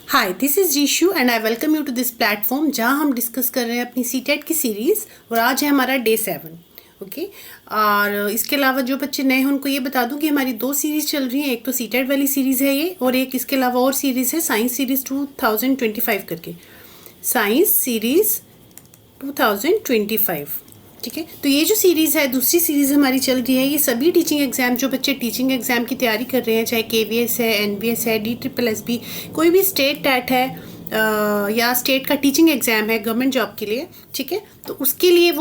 Hi, this is Jishu and I welcome you to this platform जहां हम discuss कर रहे हैं अपनी सीटेट की सीरीज़। और आज है हमारा डे 7। ओके। और इसके अलावा जो बच्चे नए हैं उनको ये बता दूं कि हमारी दो सीरीज़ चल रही हैं। एक तो सीटेट वाली सीरीज़ है ये, और एक इसके अलावा और सीरीज़ है साइंस सीरीज़ 2025 करके, साइंस सीरीज़ 2025। ठीक है, तो ये जो सीरीज़ है, दूसरी सीरीज़ हमारी चल रही है, ये सभी टीचिंग एग्जाम, जो बच्चे टीचिंग एग्जाम की तैयारी कर रहे हैं, चाहे KVS है, NBS है, DSSB, कोई भी स्टेट टैट है या स्टेट का टीचिंग एग्जाम है गवर्नमेंट जॉब के लिए, ठीक है, तो उसके लिए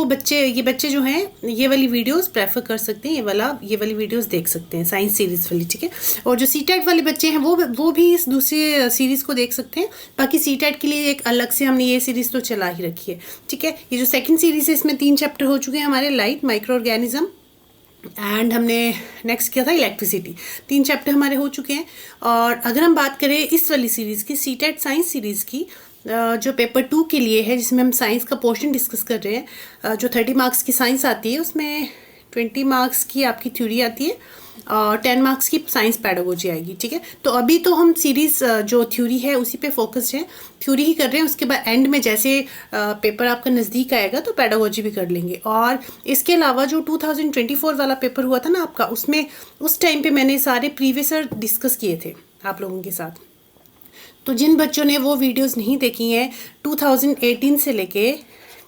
ये बच्चे जो हैं ये वाली वीडियोस प्रेफर कर सकते हैं, ये वाली वीडियोस देख सकते हैं, साइंस सीरीज़ वाली। ठीक है, और जो सीटेट वाले बच्चे हैं वो भी इस दूसरी सीरीज़ को देख सकते हैं। बाकी सीटेट के लिए एक अलग से हमने ये सीरीज़ तो चला ही रखी है। ठीक है, ये जो सेकंड सीरीज़ है इसमें 3 चैप्टर हो चुके हैं हमारे, लाइट, माइक्रो ऑर्गेनिज्म एंड हमने नेक्स्ट किया था इलेक्ट्रिसिटी। 3 चैप्टर हमारे हो चुके हैं। और अगर हम बात करें इस वाली सीरीज़ की, सीटेट साइंस सीरीज़ की, जो पेपर 2 के लिए है, जिसमें हम साइंस का पोर्शन डिस्कस कर रहे हैं, जो 30 मार्क्स की साइंस आती है उसमें 20 मार्क्स की आपकी थ्योरी आती है और 10 मार्क्स की साइंस पैडागोजी आएगी। ठीक है, तो अभी तो हम सीरीज़ जो थ्योरी है उसी पे फोकस्ड है, थ्योरी ही कर रहे हैं। उसके बाद एंड में जैसे पेपर आपका नज़दीक आएगा तो पैडागोजी भी कर लेंगे। और इसके अलावा जो 2024 वाला पेपर हुआ था ना आपका, उसमें उस टाइम पे मैंने सारे प्रीवियस ईयर डिस्कस किए थे आप लोगों के साथ। तो जिन बच्चों ने वो वीडियोस नहीं देखी हैं, 2018 से लेके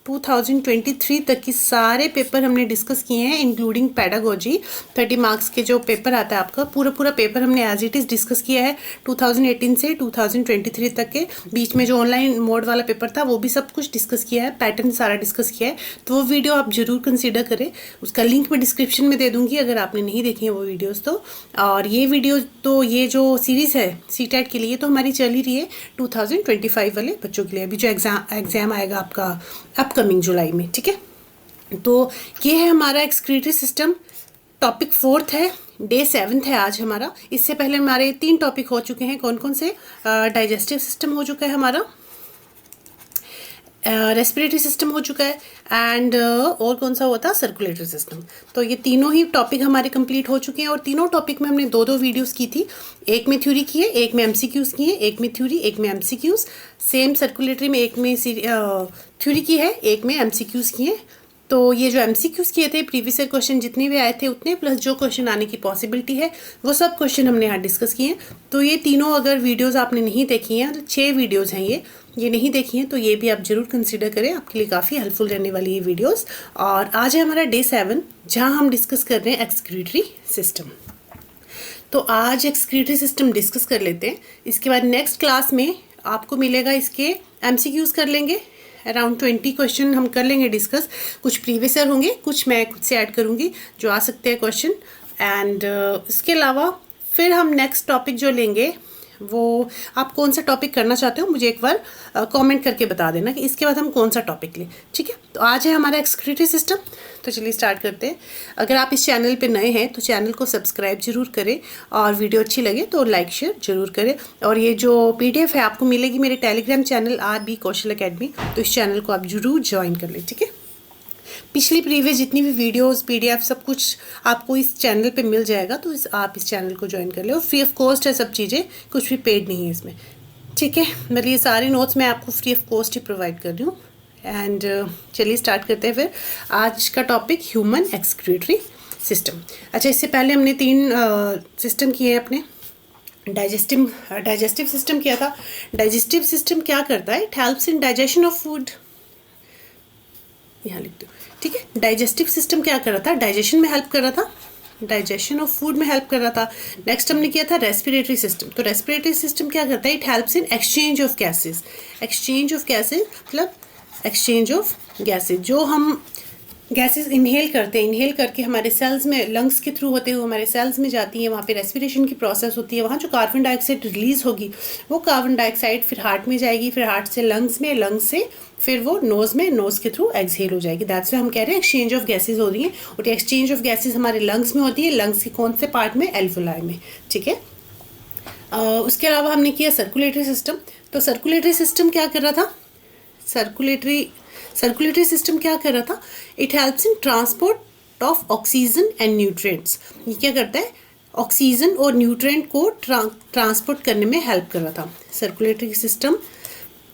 2023 तक की सारे पेपर हमने डिस्कस किए हैं, इंक्लूडिंग पैडागोजी। 30 मार्क्स के जो पेपर आता है आपका, पूरा पेपर हमने एज इट इज़ डिस्कस किया है 2018 से 2023 तक के। बीच में जो ऑनलाइन मोड वाला पेपर था वो भी सब कुछ डिस्कस किया है, पैटर्न सारा डिस्कस किया है। तो वो वीडियो आप ज़रूर कंसिडर करें, उसका लिंक मैं डिस्क्रिप्शन में दे दूँगी अगर आपने नहीं देखी है वो वीडियोज़ तो। और ये वीडियो तो ये जो सीरीज़ है सीटेट के लिए तो हमारी चल ही रही है 2025 वाले बच्चों के लिए, अभी जो एग्ज़ाम आएगा आपका अपकमिंग जुलाई में। ठीक है, तो ये है हमारा एक्सक्रीटरी सिस्टम, टॉपिक 4th है, डे 7th है आज हमारा। इससे पहले हमारे 3 टॉपिक हो चुके हैं, कौन कौन से? डाइजेस्टिव सिस्टम हो चुका है हमारा, रेस्पिरेटरी सिस्टम हो चुका है, एंड और कौन सा हुआ था? Circulatory system. तो ये तीनों ही टॉपिक हमारे कंप्लीट हो चुके हैं। और तीनों टॉपिक में हमने 2-2 वीडियोस की थी, एक में थ्योरी की है, एक में MCQs की है, एक में थ्योरी, एक में MCQs। सेम सर्कुलेटरी में एक में थ्योरी की है, एक में MCQs की है। तो ये जो MCQs किए थे, प्रीवियस ईयर क्वेश्चन जितने भी आए थे उतने, प्लस जो क्वेश्चन आने की पॉसिबिलिटी है वो सब क्वेश्चन हमने यहाँ डिस्कस किए हैं। तो ये तीनों अगर वीडियोस आपने नहीं देखी हैं, तो 6 वीडियोस हैं ये नहीं देखी हैं तो ये भी आप ज़रूर कंसिडर करें, आपके लिए काफ़ी हेल्पफुल रहने वाली ये वीडियोस। और आज है हमारा डे 7 जहाँ हम डिस्कस कर रहे हैं एक्सक्रीटरी सिस्टम। तो आज एक्सक्रीटरी सिस्टम डिस्कस कर लेते हैं। इसके बाद नेक्स्ट क्लास में आपको मिलेगा, इसके MCQs कर लेंगे, अराउंड 20 क्वेश्चन हम कर लेंगे डिस्कस। कुछ प्रीवियस ईयर होंगे, कुछ मैं खुद से ऐड करूँगी जो आ सकते हैं क्वेश्चन। एंड इसके अलावा फिर हम नेक्स्ट टॉपिक जो लेंगे, वो आप कौन सा टॉपिक करना चाहते हो मुझे एक बार कमेंट करके बता देना कि इसके बाद हम कौन सा टॉपिक लें। ठीक है, तो आज है हमारा एक्सक्रीटरी सिस्टम। तो चलिए स्टार्ट करते हैं। अगर आप इस चैनल पे नए हैं तो चैनल को सब्सक्राइब जरूर करें, और वीडियो अच्छी लगे तो लाइक शेयर जरूर करें। और ये जो PDF है आपको मिलेगी मेरे टेलीग्राम चैनल RB कौशल अकेडमी, तो इस चैनल को आप जरूर ज्वाइन कर लें। ठीक है, पिछली प्रीवियस जितनी भी वीडियोस, PDF सब कुछ आपको इस चैनल पे मिल जाएगा, तो आप इस चैनल को ज्वाइन कर ले। और फ्री ऑफ कॉस्ट है सब चीज़ें, कुछ भी पेड नहीं है इसमें। ठीक है, मतलब ये सारे नोट्स मैं आपको free of cost he provide कर रही हूँ। एंड चलिए स्टार्ट करते हैं फिर आज का टॉपिक, ह्यूमन एक्सक्रीटरी सिस्टम। अच्छा, इससे पहले हमने 3 सिस्टम किए हैं अपने। डाइजेस्टिव सिस्टम किया था। डाइजेस्टिव सिस्टम क्या करता है? It helps in digestion of food, यहाँ लिख दो। ठीक है, डाइजेस्टिव सिस्टम क्या कर रहा था? डाइजेशन में हेल्प कर रहा था, डाइजेशन ऑफ फूड में हेल्प कर रहा था। नेक्स्ट हमने किया था रेस्पिरेटरी सिस्टम। तो रेस्पिरेटरी सिस्टम क्या करता है? It helps in exchange of gases. Exchange of gases मतलब एक्सचेंज ऑफ गैसेज, जो हम गैसेस इनहेल करते हैं, इनहेल करके हमारे सेल्स में, लंग्स के थ्रू होते हुए हमारे सेल्स में जाती है, वहाँ पे रेस्पिरेशन की प्रोसेस होती है। वहाँ जो कार्बन डाइऑक्साइड रिलीज होगी, वो कार्बन डाइऑक्साइड फिर हार्ट में जाएगी, फिर हार्ट से लंग्स में, लंग्स से फिर वो नोज़ में, नोज़ के थ्रू एक्सहेल हो जाएगी। दैट्स व्हाई हम कह रहे हैं एक्सचेंज ऑफ गैसेज हो रही है। और ये एक्सचेंज ऑफ गैसेज हमारे लंग्स में होती है। लंग्स के कौन से पार्ट में? एल्वोलाई में। ठीक है, उसके अलावा हमने किया सर्कुलेटरी सिस्टम। तो सर्कुलेटरी सिस्टम क्या कर रहा था? सर्कुलेटरी सिस्टम क्या कर रहा था? It helps in transport of oxygen and nutrients. ये क्या करता है? ऑक्सीजन और न्यूट्रिएंट को ट्रांसपोर्ट करने में हेल्प कर रहा था। सर्कुलेटरी सिस्टम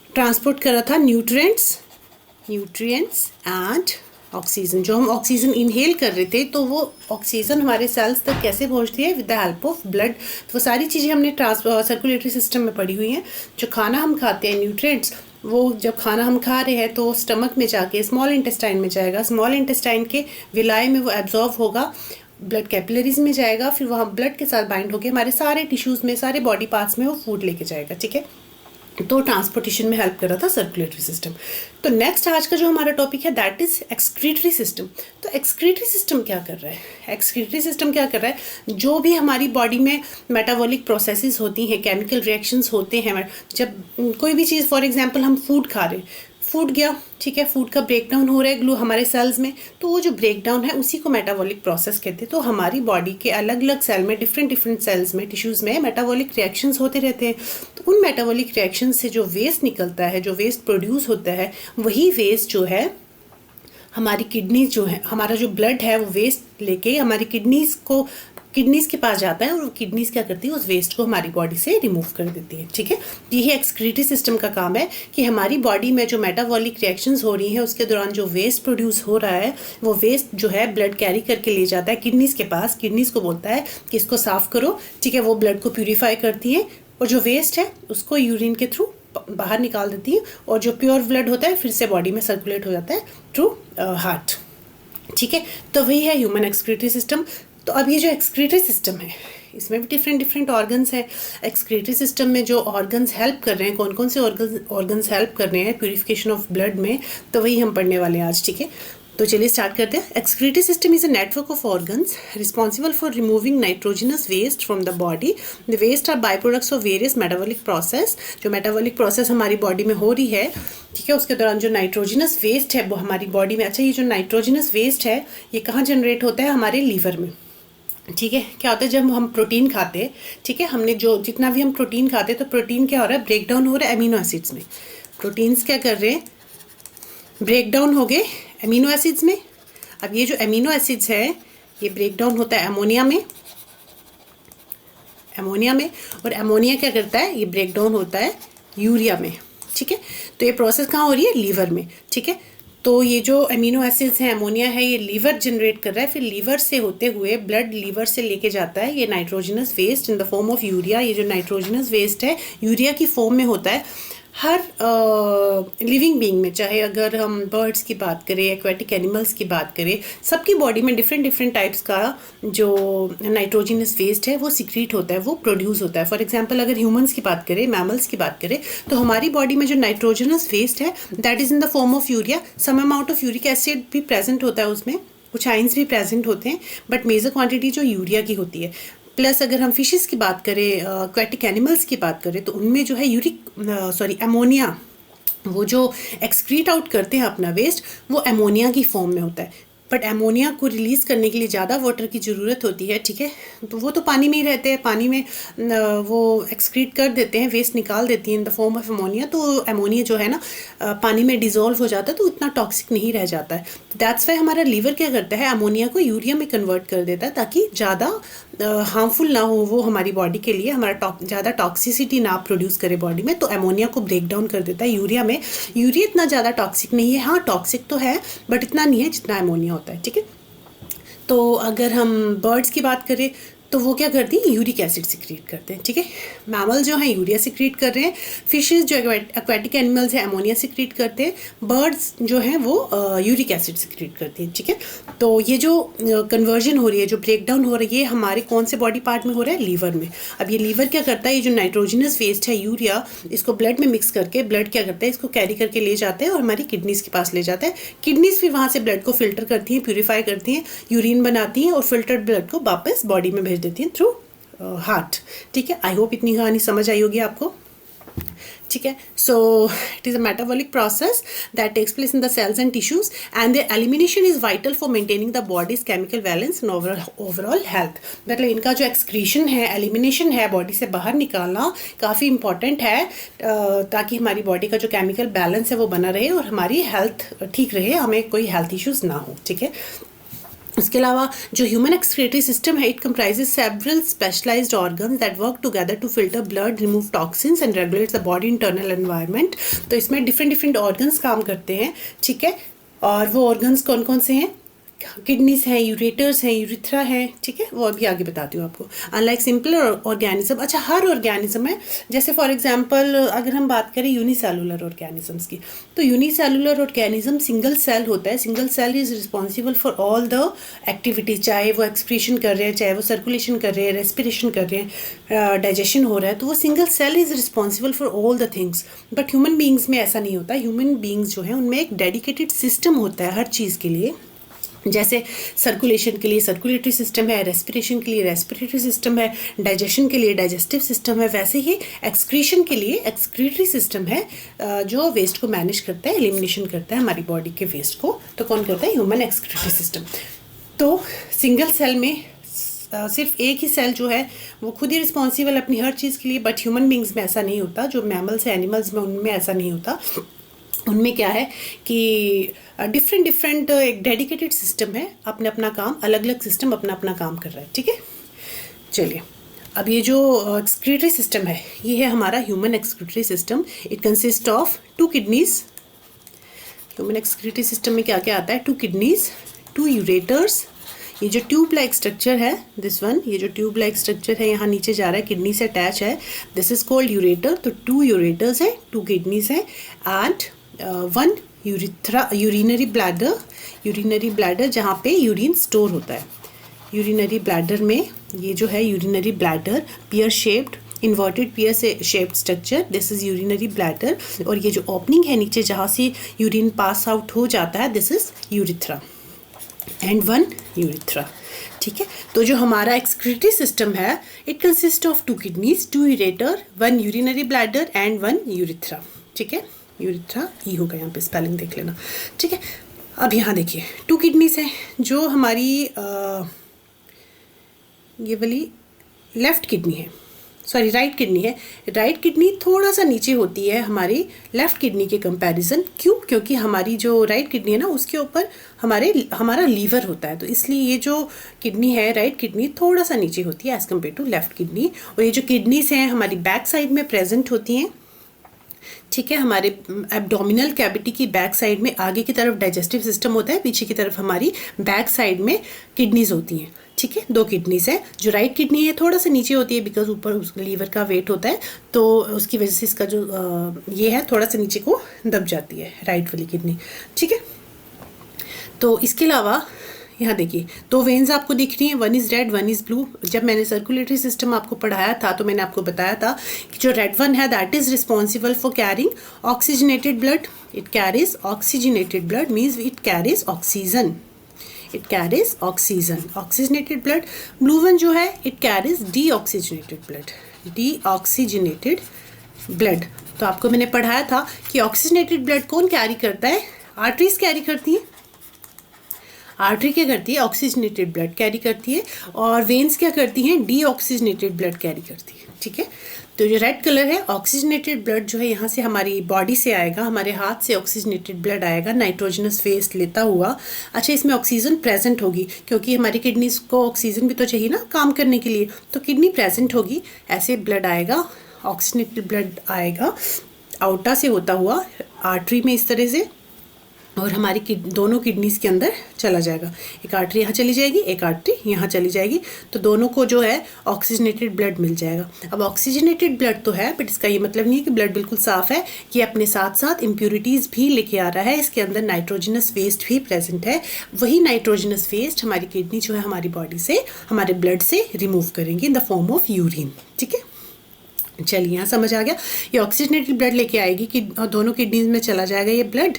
ट्रांसपोर्ट कर रहा था न्यूट्रिएंट्स एंड ऑक्सीजन। जो हम ऑक्सीजन इनहेल कर रहे थे तो वो ऑक्सीजन हमारे सेल्स तक कैसे पहुंचती है, with the help of blood. तो वो सारी चीज़ें हमने सर्कुलेटरी सिस्टम में पढ़ी हुई हैं। जो खाना हम खाते हैं न्यूट्रिएंट्स, वो जब खाना हम खा रहे हैं तो स्टमक में जाके स्मॉल इंटेस्टाइन में जाएगा, स्मॉल इंटेस्टाइन के विलाई में वो एब्जॉर्ब होगा, ब्लड कैपिलरीज में जाएगा, फिर वहाँ ब्लड के साथ बाइंड होकर हमारे सारे टिश्यूज़ में, सारे बॉडी पार्ट्स में वो फूड लेके जाएगा। ठीक है, तो ट्रांसपोर्टेशन में हेल्प कर रहा था सर्कुलेटरी सिस्टम। तो नेक्स्ट आज का जो हमारा टॉपिक है दैट इज एक्सक्रीटरी सिस्टम। तो एक्सक्रीटरी सिस्टम क्या कर रहा है? एक्सक्रीटरी सिस्टम क्या कर रहा है, जो भी हमारी बॉडी में मेटाबॉलिक प्रोसेसेस होती हैं, केमिकल रिएक्शंस होते हैं, जब कोई भी चीज़, फॉर एग्जांपल हम फूड खा रहे हैं, फूड गया, ठीक है, फूड का ब्रेकडाउन हो रहा है ग्लू हमारे सेल्स में, तो वो जो ब्रेकडाउन है उसी को मेटाबॉलिक प्रोसेस कहते हैं। तो हमारी बॉडी के अलग अलग सेल में, डिफरेंट सेल्स में, टिश्यूज़ में मेटाबॉलिक रिएक्शंस होते रहते हैं। तो उन मेटाबॉलिक रिएक्शन से जो वेस्ट निकलता है, जो वेस्ट प्रोड्यूस होता है, वही वेस्ट जो है हमारी किडनीज जो है, हमारा जो ब्लड है वो वेस्ट लेके हमारी किडनीज के पास जाता है और किडनीज क्या करती है, उस वेस्ट को हमारी बॉडी से रिमूव कर देती है। ठीक है, यही एक्सक्रीटरी सिस्टम का काम है कि हमारी बॉडी में जो मेटाबॉलिक रिएक्शंस हो रही हैं उसके दौरान जो वेस्ट प्रोड्यूस हो रहा है, वो वेस्ट जो है ब्लड कैरी करके ले जाता है किडनीज के पास। किडनीज को बोलता है कि इसको साफ करो, ठीक है, वो ब्लड को प्यूरीफाई करती है और जो वेस्ट है उसको यूरिन के थ्रू बाहर निकाल देती है, और जो प्योर ब्लड होता है फिर से बॉडी में सर्कुलेट हो जाता है थ्रू हार्ट। ठीक है, तो वही है ह्यूमन एक्सक्रीटरी सिस्टम। तो अब ये जो एक्सक्रीटरी सिस्टम है, इसमें भी डिफरेंट ऑर्गन्स हैं। एक्सक्रीटरी सिस्टम में जो ऑर्गन्स हेल्प कर रहे हैं, कौन कौन से ऑर्गन्स हेल्प कर रहे हैं प्यूरिफिकेशन ऑफ ब्लड में, तो वही हम पढ़ने वाले हैं आज। ठीक है, तो चलिए स्टार्ट करते हैं। Excretory system is a network of organs responsible for removing nitrogenous waste from the body. The waste are by products of various metabolic process. जो मेटाबॉलिक प्रोसेस हमारी बॉडी में हो रही है, ठीक है, उसके दौरान जो नाइट्रोजनस वेस्ट है वो हमारी बॉडी में, अच्छा, ये जो नाइट्रोजनस वेस्ट है ये कहाँ जनरेट होता है? हमारे लीवर में। ठीक है, क्या होता है जब हम प्रोटीन खाते हैं, ठीक है, हमने जो जितना भी हम प्रोटीन खाते हैं, तो प्रोटीन क्या हो रहा है, ब्रेकडाउन हो रहा है अमीनो एसिड्स में। प्रोटीन्स क्या कर रहे हैं, ब्रेकडाउन हो गए अमीनो एसिड्स में। अब ये जो अमीनो एसिड्स है ये ब्रेकडाउन होता है अमोनिया में, और अमोनिया क्या करता है, ये ब्रेकडाउन होता है यूरिया में। ठीक है, तो ये प्रोसेस कहाँ हो रही है, लीवर में। ठीक है, तो ये जो अमीनो एसिड्स हैं, अमोनिया है, ये लीवर जनरेट कर रहा है, फिर लीवर से होते हुए ब्लड लीवर से लेके जाता है ये nitrogenous waste in the form of urea. ये जो नाइट्रोजनस वेस्ट है यूरिया की फॉर्म में होता है हर लिविंग बीइंग में, चाहे अगर हम बर्ड्स की बात करें, एक्वेटिक एनिमल्स की बात करें, सबकी बॉडी में डिफरेंट टाइप्स का जो नाइट्रोजनस वेस्ट है वो सिक्रीट होता है, वो प्रोड्यूस होता है। फॉर एग्जांपल अगर ह्यूमंस की बात करें, मैमल्स की बात करें, तो हमारी बॉडी में जो नाइट्रोजनस वेस्ट है that is in the form of urea. Some amount of uric acid भी प्रेजेंट होता है उसमें, कुछ आइंस भी प्रेजेंट होते हैं, बट मेजर क्वान्टिटी जो यूरिया की होती है। प्लस अगर हम फिशेस की बात करें, एक्वेटिक एनिमल्स की बात करें, तो उनमें जो है अमोनिया, वो जो एक्सक्रीट आउट करते हैं अपना वेस्ट, वो अमोनिया की फॉर्म में होता है। बट अमोनिया को रिलीज़ करने के लिए ज़्यादा वाटर की ज़रूरत होती है। ठीक है, तो वो तो पानी में ही रहते हैं, पानी में वो एक्सक्रीट कर देते हैं, वेस्ट निकाल देती हैं इन द फॉर्म ऑफ अमोनिया। तो अमोनिया जो है ना पानी में डिज़ोल्व हो जाता है, तो उतना टॉक्सिक नहीं रह जाता है। दैट्स वाई हमारा लीवर क्या करता है, अमोनिया को यूरिया में कन्वर्ट कर देता है, ताकि ज़्यादा हार्मफुल ना हो वो हमारी बॉडी के लिए, हमारा ज़्यादा टॉक्सिसिटी ना प्रोड्यूस करे बॉडी में। तो अमोनिया को ब्रेक डाउन कर देता है यूरिया में। यूरिया इतना ज़्यादा टॉक्सिक नहीं है, हाँ टॉक्सिक तो है बट इतना नहीं है जितना अमोनिया होता है। ठीक है, तो अगर हम बर्ड्स की बात करें तो वो क्या करती हैं, यूरिक एसिड सिक्रीट करते हैं। ठीक है, मैमल जो हैं यूरिया सिक्रीट कर रहे हैं, फिशेस जो एक्वेटिक एनिमल्स हैं अमोनिया सिक्रीट करते हैं, बर्ड्स जो हैं वो यूरिक एसिड सिक्रीट करती हैं। ठीक है, तो ये जो कन्वर्जन हो रही है, जो ब्रेकडाउन हो रही है, ये हमारे कौन से बॉडी पार्ट में हो रहा है, लीवर में। अब ये लीवर क्या करता है, ये जो नाइट्रोजनस वेस्ट है यूरिया, इसको ब्लड में मिक्स करके ब्लड क्या करता है, इसको कैरी करके ले जाता है और हमारी किडनीज के पास ले जाता है। किडनीज फिर वहाँ से ब्लड को फिल्टर करती हैं, प्यूरीफाई करती हैं, यूरिन बनाती हैं और फिल्टर्ड ब्लड को वापस बॉडी में भेज देती हैं थ्रू हार्ट। ठीक है, आई होप इतनी कहानी समझ आई होगी आपको। ठीक है, so it is a metabolic process that takes place in the cells and tissues and the elimination is vital for maintaining the body's chemical balance and overall health. मतलब इनका जो एक्सक्रीशन है, एलिमिनेशन है, बॉडी से बाहर निकालना काफ़ी important है, ताकि हमारी बॉडी का जो केमिकल बैलेंस है वो बना रहे और हमारी हेल्थ ठीक रहे, हमें कोई हेल्थ इश्यूज़ ना हो। ठीक है, उसके अलावा जो ह्यूमन एक्सक्रीटरी सिस्टम है, it comprises several specialised organs that work together to filter blood, remove toxins and regulate the body internal environment. तो इसमें डिफरेंट डिफरेंट ऑर्गन्स काम करते हैं, ठीक है। और वो ऑर्गन्स कौन कौन से हैं? किडनीज हैं, यूरेटर्स हैं, यूरिथ्रा है, ठीक है, वो अभी आगे बताती हूँ आपको। अनलाइक सिंपल ऑर्गेनिज्म, अच्छा हर ऑर्गेनिज्म है, जैसे फॉर एग्जांपल अगर हम बात करें यूनिसेलुलर ऑर्गेनिजम्स की, तो यूनिसेलुलर ऑर्गेनिज्म सिंगल सेल होता है। Single cell is responsible for all the activities, चाहे वो एक्सक्रीशन कर रहे हैं, चाहे वो सर्कुलेशन कर रहे हैं, रेस्पिरेशन कर रहे हैं, डाइजेशन हो रहा है, तो वो single cell is responsible for all the things. But human beings में ऐसा नहीं होता। ह्यूमन बींग्स जो है उनमें एक डेडिकेटेड सिस्टम होता है हर चीज़ के लिए। जैसे सर्कुलेशन के लिए सर्कुलेटरी सिस्टम है, रेस्पिरेशन के लिए रेस्पिरेटरी सिस्टम है, डाइजेशन के लिए डाइजेस्टिव सिस्टम है, वैसे ही एक्सक्रीशन के लिए एक्सक्रीटरी सिस्टम है, जो वेस्ट को मैनेज करता है, एलिमिनेशन करता है हमारी बॉडी के वेस्ट को। तो कौन करता है? Human excretory system. तो सिंगल सेल में सिर्फ एक ही सेल जो है वो खुद ही रिस्पॉन्सिबल अपनी हर चीज़ के लिए, बट ह्यूमन बींग्स में ऐसा नहीं होता। जो मैमल्स है, एनिमल्स में, उनमें ऐसा नहीं होता। उनमें क्या है कि डिफरेंट एक डेडिकेटेड सिस्टम है, अपने अपना काम, अलग अलग सिस्टम अपना अपना काम कर रहा है, ठीक है। चलिए, अब ये जो एक्सक्रीटरी सिस्टम है, ये है हमारा human excretory system. It consist of 2 kidneys. Human excretory system में क्या क्या आता है? 2 किडनीज, 2 यूरेटर्स, ये जो ट्यूब लाइक स्ट्रक्चर है, दिस वन, ये जो ट्यूब लाइक स्ट्रक्चर है यहाँ नीचे जा रहा है, किडनी से अटैच है, दिस इज कॉल्ड यूरेटर। तो 2 यूरेटर्स है, 2 किडनीज है, and 1 urethra, urinary bladder. Urinary bladder जहाँ पे यूरिन स्टोर होता है। यूरिनरी ब्लैडर में ये जो है urinary bladder, pear shaped, inverted pear से shaped structure, this is urinary bladder. और ये जो ओपनिंग है नीचे जहाँ से यूरिन पास आउट हो जाता है, this is urethra and 1 urethra, ठीक है। तो जो हमारा एक्सक्रीटरी सिस्टम है, it consist of 2 kidneys, 2 ureter, 1 urinary bladder and 1 urethra, ठीक है। यूरिथ्रा ई होगा, यहाँ पे स्पेलिंग देख लेना, ठीक है। अब यहाँ देखिए 2 किडनीज है, जो हमारी ये वाली लेफ्ट किडनी है, सॉरी राइट किडनी है। राइट किडनी थोड़ा सा नीचे होती है हमारी लेफ़्ट किडनी के कंपैरिजन। क्यों? क्योंकि हमारी जो राइट किडनी है ना, उसके ऊपर हमारा लीवर होता है, तो इसलिए ये जो किडनी है, राइट किडनी, थोड़ा सा नीचे होती है as compare to left kidney. और ये जो किडनीज हैं हमारी बैक साइड में प्रेजेंट होती हैं, ठीक है। हमारे एब्डोमिनल कैविटी की बैक साइड में आगे की तरफ डाइजेस्टिव सिस्टम होता है, पीछे की तरफ हमारी बैक साइड में किडनीज होती हैं, ठीक है। 2 किडनीज है। जो राइट किडनी है थोड़ा सा नीचे होती है, बिकॉज ऊपर उस लीवर का वेट होता है, तो उसकी वजह से इसका जो ये है थोड़ा सा नीचे को दब जाती है राइट वाली किडनी, ठीक है। तो इसके अलावा यहाँ देखिए 2 वेन्स आपको दिख रही हैं, 1 इज़ रेड, 1 इज़ ब्लू। जब मैंने सर्कुलेटरी सिस्टम आपको पढ़ाया था तो मैंने आपको बताया था कि जो रेड वन है that is responsible for carrying oxygenated blood. It carries oxygenated blood means it carries oxygen, it carries oxygen, oxygenated blood. Blue one जो है it carries deoxygenated blood, deoxygenated blood. तो आपको मैंने पढ़ाया था कि ऑक्सीजनेटेड ब्लड कौन कैरी करता है? आर्टरीज कैरी करती हैं। आर्टरी क्या करती है? ऑक्सीजनेटेड ब्लड कैरी करती है। और वेन्स क्या करती हैं? डीऑक्सीजनेटेड ब्लड कैरी करती है, ठीक है। तो जो रेड कलर है, ऑक्सीजनेटेड ब्लड जो है यहाँ से हमारी बॉडी से आएगा, हमारे हाथ से ऑक्सीजनेटेड ब्लड आएगा नाइट्रोजनस फेस लेता हुआ। अच्छा, इसमें ऑक्सीजन प्रेजेंट होगी क्योंकि हमारी किडनीज को ऑक्सीजन भी तो चाहिए ना काम करने के लिए, तो किडनी प्रेजेंट होगी, ऐसे ब्लड आएगा, ऑक्सीजनेटेड ब्लड आएगा आउटा से होता हुआ आर्टरी में इस तरह से, और हमारी दोनों किडनीज के अंदर चला जाएगा। एक आर्टरी यहाँ चली जाएगी, एक आर्टरी यहाँ चली जाएगी, तो दोनों को जो है ऑक्सीजनेटेड ब्लड मिल जाएगा। अब ऑक्सीजनेटेड ब्लड तो है, बट इसका ये मतलब नहीं है कि ब्लड बिल्कुल साफ़ है। ये अपने साथ साथ इम्प्यूरिटीज़ भी लेके आ रहा है, इसके अंदर नाइट्रोजनस वेस्ट भी प्रेजेंट है। वही नाइट्रोजनस वेस्ट हमारी किडनी जो है हमारी बॉडी से, हमारे ब्लड से रिमूव करेंगे इन द फॉर्म ऑफ यूरिन, ठीक है। चलिए, यहाँ समझ आ गया। ये ऑक्सीजनेटेड ब्लड लेके आएगी कि दोनों किडनीज में चला जाएगा ये ब्लड,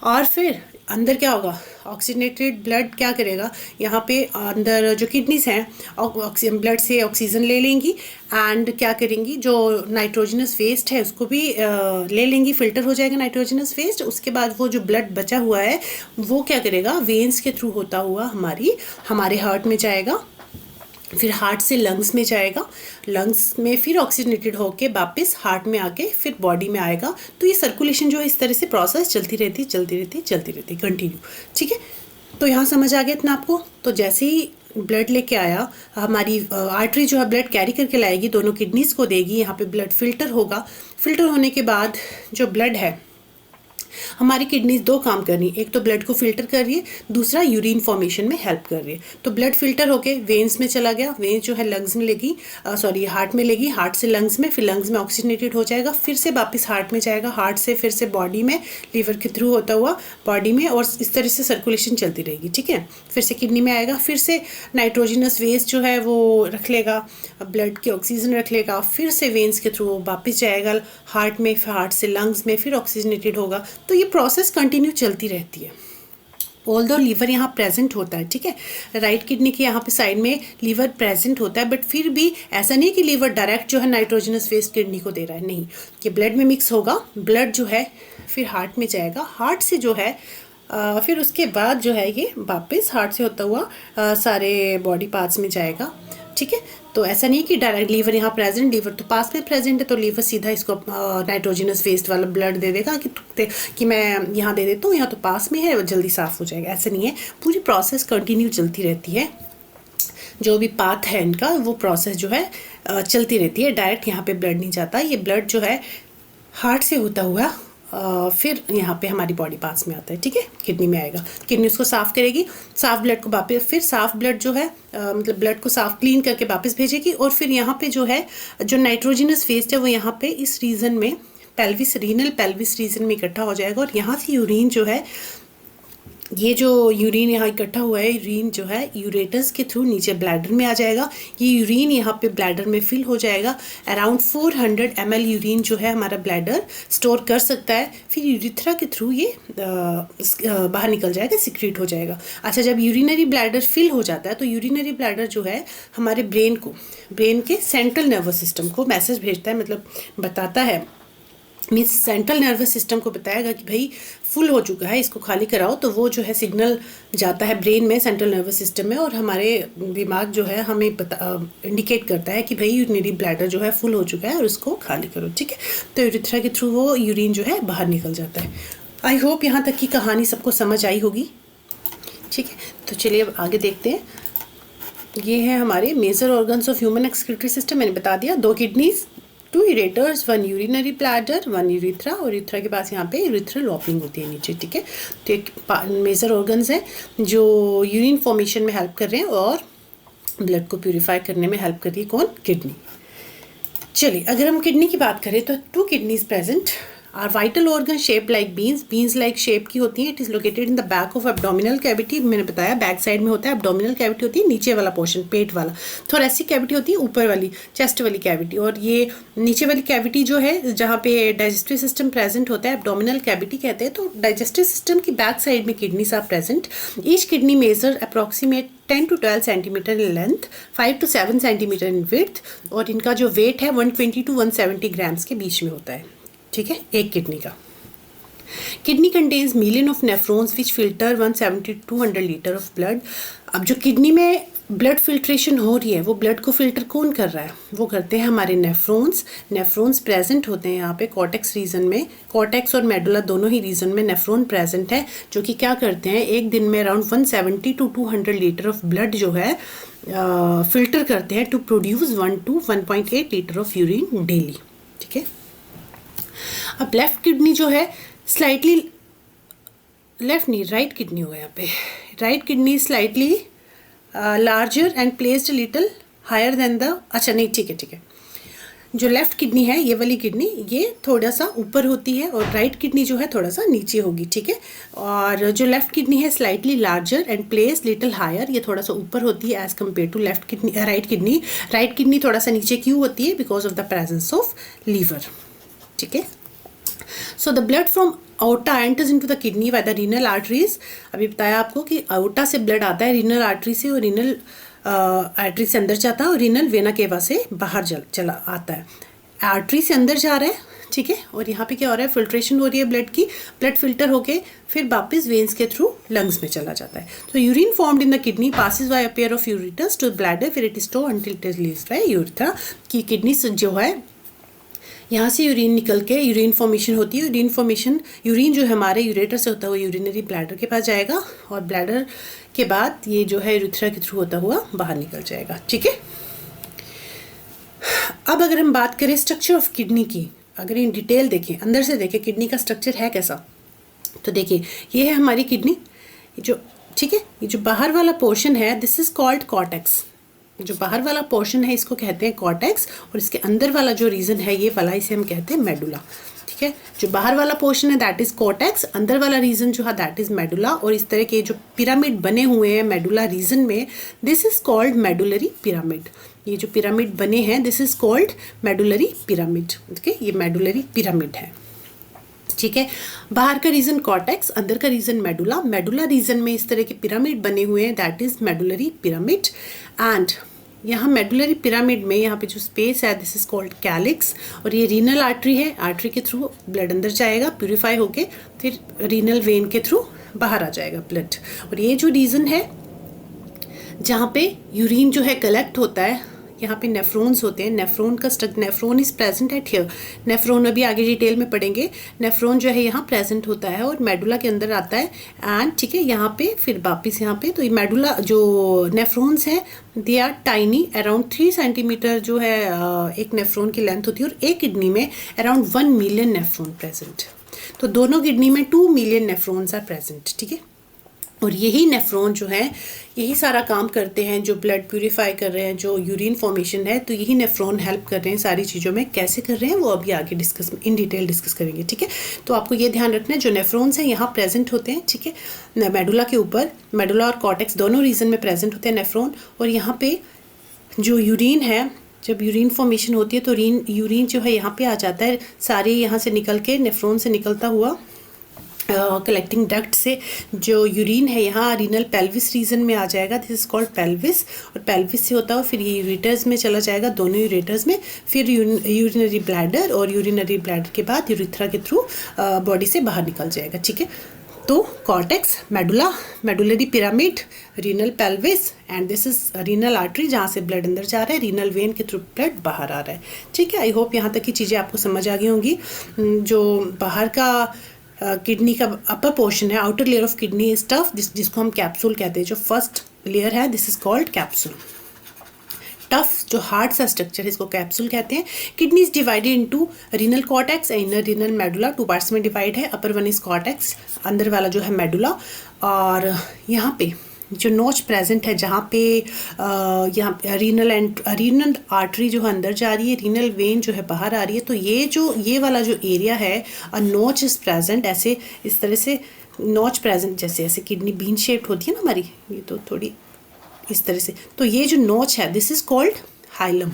और फिर अंदर क्या होगा? ऑक्सीजनेटेड ब्लड क्या करेगा? यहाँ पे अंदर जो किडनीज हैं ब्लड से ऑक्सीजन ले लेंगी एंड क्या करेंगी? जो नाइट्रोजनस वेस्ट है उसको भी ले लेंगी, फिल्टर हो जाएगा नाइट्रोजनस वेस्ट। उसके बाद वो जो ब्लड बचा हुआ है वो क्या करेगा? वेन्स के थ्रू होता हुआ हमारे हार्ट में जाएगा, फिर हार्ट से लंग्स में जाएगा, लंग्स में फिर ऑक्सीजनेटेड होके वापस हार्ट में आके फिर बॉडी में आएगा। तो ये सर्कुलेशन जो है इस तरह से प्रोसेस चलती रहती कंटिन्यू, ठीक है। तो यहाँ समझ आ गया इतना आपको। तो जैसे ही ब्लड लेके आया, हमारी आर्टरी जो है ब्लड कैरी करके लाएगी, दोनों किडनीज को देगी, यहाँ पे ब्लड फिल्टर होगा। फिल्टर होने के बाद जो ब्लड है, हमारी किडनीज दो काम कर रही है, एक तो ब्लड को फिल्टर कर रही है, दूसरा यूरिन फॉर्मेशन में हेल्प कर रही है। तो ब्लड फिल्टर होके वेन्स में चला गया, वेन्स जो है लंग्स में लेगी, हार्ट में लेगी, हार्ट से लंग्स में, फिर लंग्स में ऑक्सीजनेटेड हो जाएगा, फिर से वापस हार्ट में जाएगा, हार्ट से फिर से बॉडी में, लीवर के थ्रू होता हुआ बॉडी में, और इस तरह से सर्कुलेशन चलती रहेगी, ठीक है। फिर से किडनी में आएगा, फिर से नाइट्रोजनस वेस्ट जो है वो रख लेगा, ब्लड की ऑक्सीजन रख लेगा, फिर से वेन्स के थ्रू वापस जाएगा हार्ट में, हार्ट से लंग्स में, फिर ऑक्सीजनेटेड होगा। तो ये प्रोसेस कंटिन्यू चलती रहती है। ऑल दो लीवर यहाँ प्रेजेंट होता है, ठीक है, राइट किडनी के यहाँ पे साइड में लीवर प्रेजेंट होता है, बट फिर भी ऐसा नहीं कि लीवर डायरेक्ट जो है नाइट्रोजनस वेस्ट किडनी को दे रहा है, नहीं, ये ब्लड में मिक्स होगा, ब्लड जो है फिर हार्ट में जाएगा, हार्ट से जो है फिर उसके बाद जो है ये वापस हार्ट से होता हुआ सारे बॉडी पार्ट्स में जाएगा, ठीक है। तो ऐसा नहीं कि डायरेक्ट लीवर यहाँ प्रेजेंट, लीवर तो पास में प्रेजेंट है, तो लीवर सीधा इसको नाइट्रोजनस वेस्ट वाला ब्लड दे देगा कि मैं यहाँ दे देता हूँ, यहाँ तो पास में है, जल्दी साफ हो जाएगा, ऐसा नहीं है। पूरी प्रोसेस कंटिन्यू चलती रहती है, जो भी पाथ है इनका वो प्रोसेस जो है चलती रहती है। डायरेक्ट यहाँ पे ब्लड नहीं जाता, ये ब्लड जो है हार्ट से होता हुआ फिर यहाँ पे हमारी बॉडी पार्ट्स में आता है, ठीक है, किडनी में आएगा, किडनी उसको साफ़ करेगी, साफ ब्लड को वापस, फिर साफ ब्लड जो है मतलब ब्लड को साफ क्लीन करके वापस भेजेगी, और फिर यहाँ पे जो है जो नाइट्रोजनस वेस्ट है वो यहाँ पे इस रीजन में रीनल पेल्विस रीजन में इकट्ठा हो जाएगा, और यहाँ से यूरिन जो है, ये जो यूरिन यहाँ इकट्ठा हुआ है, यूरिन जो है यूरेटस के थ्रू नीचे ब्लैडर में आ जाएगा, ये यूरिन यहाँ पे ब्लैडर में फिल हो जाएगा। अराउंड 400 ml यूरिन जो है हमारा ब्लैडर स्टोर कर सकता है, फिर यूरिथ्रा के थ्रू ये बाहर निकल जाएगा, सिक्रीट हो जाएगा। अच्छा, जब यूरिनरी ब्लैडर फिल हो जाता है तो यूरिनरी ब्लैडर जो है हमारे ब्रेन के सेंट्रल नर्वस सिस्टम को मैसेज भेजता है, मतलब बताता है, मीन्स सेंट्रल नर्वस सिस्टम को बताएगा कि भाई फुल हो चुका है, इसको खाली कराओ। तो वो जो है सिग्नल जाता है ब्रेन में, सेंट्रल नर्वस सिस्टम में, और हमारे दिमाग जो है हमें इंडिकेट करता है कि भाई यूरिनरी ब्लैडर जो है फुल हो चुका है और उसको खाली करो, ठीक है। तो यूरिथ्रा के थ्रू वो यूरिन जो है बाहर निकल जाता है। आई होप यहाँ तक की कहानी सबको समझ आई होगी, ठीक है। तो चलिए अब आगे देखते हैं। ये है हमारे major organs of human excretory system, मैंने बता दिया, 2 kidneys, 2 ureters, 1 urinary bladder, 1 urethra, और यूरिथ्रा के पास यहाँ पे यूरिथ्रल ओपनिंग होती है नीचे, ठीक है। तो एक मेजर ऑर्गन्स हैं जो यूरिन फॉर्मेशन में हेल्प कर रहे हैं और ब्लड को प्यूरिफाई करने में हेल्प कर रही है, कौन? किडनी। चलिए, अगर हम किडनी की बात करें तो 2 kidneys present are vital organ shape like beans like shape की होती है। It is located in the back of abdominal cavity, मैंने बताया बैक साइड में होता है, एब्डोमिनल कैविटी होती है नीचे वाला पोर्शन, पेट वाला। थोरेसिक कैविटी होती है ऊपर वाली, चेस्ट वाली कैविटी, और ये नीचे वाली कैविटी जो है जहाँ पे डाइजेस्टिव सिस्टम प्रेजेंट होता है, एब्डोमिनल कैविटी कहते हैं। तो डाइजेस्टिव सिस्टम की बैक साइड में kidneys are present. Each kidney major approximate 10 to 12 centimetre in length, 5 to 7 centimetre in width, और इनका जो वेट है 120 to 170 ग्राम्स के बीच में होता है, ठीक है, एक किडनी का। Kidney contains million of nephrons which filter 170 to 200 litre of blood. अब जो किडनी में ब्लड फिल्ट्रेशन हो रही है, वो ब्लड को फिल्टर कौन कर रहा है? वो करते हैं हमारे नेफ्रॉन्स प्रेजेंट होते हैं यहाँ पे कॉर्टेक्स रीजन में, कॉर्टेक्स और मेडुला दोनों ही रीजन में नेफ्रॉन प्रेजेंट है, जो कि क्या करते हैं, एक दिन में around 170 to 200 litre of blood जो है फिल्टर करते हैं to produce 1 to 1.8 litre of urine daily, ठीक है। अब लेफ्ट किडनी जो है स्लाइटली, लेफ्ट नहीं, राइट किडनी होगा यहाँ पे, right kidney slightly larger and placed little higher then the, अच्छा नहीं, ठीक है, जो लेफ्ट किडनी है ये वाली किडनी ये थोड़ा सा ऊपर होती है, और राइट किडनी जो है थोड़ा सा नीचे होगी, ठीक है। और जो लेफ्ट किडनी है slightly larger and placed little higher, ये थोड़ा सा ऊपर होती है as compare to left kidney, right kidney थोड़ा सा नीचे क्यों होती है? Because of the presence of liver, ठीक है। So the blood from aorta enters into the kidney by the renal arteries। अभी बताया आपको कि aorta से ब्लड आता है रीनल आर्टरी से, और रीनल आर्टरी से अंदर जाता है, और रीनल वेना केवा से बाहर चला आता है। आर्टरी से अंदर जा रहा है, ठीक है, और यहाँ पे क्या हो रहा है, फिल्ट्रेशन हो रही है ब्लड की, ब्लड फिल्टर होके फिर वापस वेन्स के थ्रू लंग्स में चला जाता है। तो urine formed in the kidney passes by a pair of ureters to bladder, फिर it is stored until it is released by urethra। कि किडनी जो है यहाँ से यूरिन निकल के यूरिन फॉर्मेशन होती है। यूरिन फॉर्मेशन, यूरिन जो है हमारे यूरेटर से होता हुआ यूरिनरी ब्लैडर के पास जाएगा और ब्लैडर के बाद ये जो है यूरेथ्रा के थ्रू होता हुआ बाहर निकल जाएगा। ठीक है, अब अगर हम बात करें स्ट्रक्चर ऑफ किडनी की, अगर इन डिटेल देखें, अंदर से देखें किडनी का स्ट्रक्चर है कैसा, तो देखिए ये है हमारी किडनी जो, ठीक है, ये जो बाहर वाला पोर्शन है दिस इज कॉल्ड कॉर्टेक्स। जो बाहर वाला पोर्शन है इसको कहते हैं कॉर्टेक्स और इसके अंदर वाला जो रीजन है ये वाला इसे हम कहते हैं मेडुला। ठीक है, जो बाहर वाला पोर्शन है दैट इज कॉर्टेक्स, अंदर वाला रीजन जो है दैट इज मेडुला। और इस तरह के जो पिरामिड बने हुए हैं मेडुला रीजन में this is called medullary pyramid. ये जो पिरामिड बने हैं this is called medullary pyramid. Okay, ये मेडुलरी पिरामिड है। ठीक है, बाहर का रीजन कॉर्टेक्स, अंदर का रीजन मेडुला। मेडुला रीजन में इस तरह के पिरामिड बने हुए हैं that is medullary pyramid. And यहाँ मेडुलरी पिरामिड में यहाँ पे जो स्पेस है दिस इज कॉल्ड कैलिक्स। और ये रीनल आर्टरी है, आर्टरी के थ्रू ब्लड अंदर जाएगा प्यूरिफाई होके, फिर रीनल वेन के थ्रू बाहर आ जाएगा ब्लड। और ये जो रीजन है जहाँ पे यूरिन जो है कलेक्ट होता है, यहाँ पे नेफ्रॉन्स होते हैं। नेफ्रॉन का nephron is present at here. Nephron अभी आगे डिटेल में पढ़ेंगे। नेफ्रॉन जो है यहाँ प्रेजेंट होता है और मेडुला के अंदर आता है। एंड ठीक है, यहाँ पे फिर वापस यहाँ पे, तो ये मेडुला जो नेफ्रॉन्स हैं they are tiny, around 3 centimetre जो है एक नेफ्रॉन की लेंथ होती है। और एक किडनी में अराउंड 1 मिलियन नेफ्रॉन प्रेजेंट। तो दोनों किडनी में 2 मिलियन नेफ्रॉन्स आर प्रेजेंट। ठीक है, और यही नेफ्रॉन जो है यही सारा काम करते हैं, जो ब्लड प्यूरिफाई कर रहे हैं, जो यूरिन फॉर्मेशन है, तो यही नेफ्रॉन हेल्प कर रहे हैं सारी चीज़ों में। कैसे कर रहे हैं वो अभी आगे डिस्कस इन डिटेल डिस्कस करेंगे। ठीक है, तो आपको ये ध्यान रखना है जो नेफ्रॉन्स हैं यहाँ प्रेजेंट होते हैं। ठीक है, मेडुला के ऊपर, मेडुला और कॉर्टेक्स दोनों रीजन में प्रेजेंट होते हैं नेफ्रॉन। और यहाँ पे जो यूरिन है, जब यूरिन फॉर्मेशन होती है तो यूरिन जो है यहाँ पे आ जाता है, सारे यहाँ से निकल के नेफ्रॉन से निकलता हुआ कलेक्टिंग डक्ट से जो यूरिन है यहाँ रीनल पेल्विस रीजन में आ जाएगा। This is called pelvis. और पेल्विस से होता हुआ फिर ये यूरेटर्स में चला जाएगा, दोनों यूरेटर्स में, फिर यूरिनरी ब्लैडर, और यूरिनरी ब्लैडर के बाद यूरिथ्रा के थ्रू बॉडी से बाहर निकल जाएगा। ठीक है, तो cortex, medulla, medullary pyramid, renal pelvis and this is renal artery जहाँ से ब्लड अंदर जा रहा है, रीनल वेन के थ्रू ब्लड बाहर आ रहा है। ठीक है, आई होप यहाँ तक की चीज़ें आपको समझ आ गई होंगी। जो बाहर का किडनी का अपर पोर्शन है, outer layer of kidney is tough, जिसको हम कैप्सूल कहते हैं। जो फर्स्ट लेयर है this is called capsule. Tough जो हार्ड सा स्ट्रक्चर है इसको कैप्सूल कहते हैं। Kidney is divided into renal cortex and inner renal medulla. 2 parts में डिवाइड है। अपर वन इज कॉर्टेक्स, अंदर वाला जो है मेडुला। और यहाँ पे जो नोच प्रेजेंट है जहाँ पे यहाँ रीनल आर्टरी जो है अंदर जा रही है, रीनल वेन जो है बाहर आ रही है। तो ये वाला जो एरिया है अ नोच इज प्रेजेंट, ऐसे इस तरह से नोच प्रेजेंट, जैसे ऐसे किडनी बीन शेप्ड होती है ना हमारी, ये तो थोड़ी इस तरह से। तो ये जो नोच है दिस इज कॉल्ड हाइलम।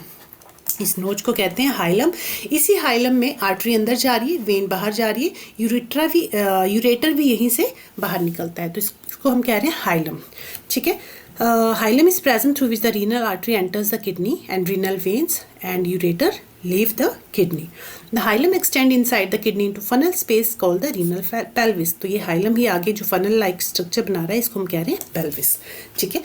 इस नोच को कहते हैं हाइलम। इसी हाइलम में आर्टरी अंदर जा रही है, वेन बाहर जा रही है, यूरेटर भी यहीं से बाहर निकलता है, तो इसको हम कह रहे हैं हाइलम। ठीक है, hilum is present through which the renal artery enters the kidney and renal veins and ureter leave the kidney. The hilum extend inside the kidney into funnel space called the renal pelvis. तो ये hilum ही आगे जो funnel like structure बना रहा है इसको हम कह रहे हैं पेल्विस। ठीक है,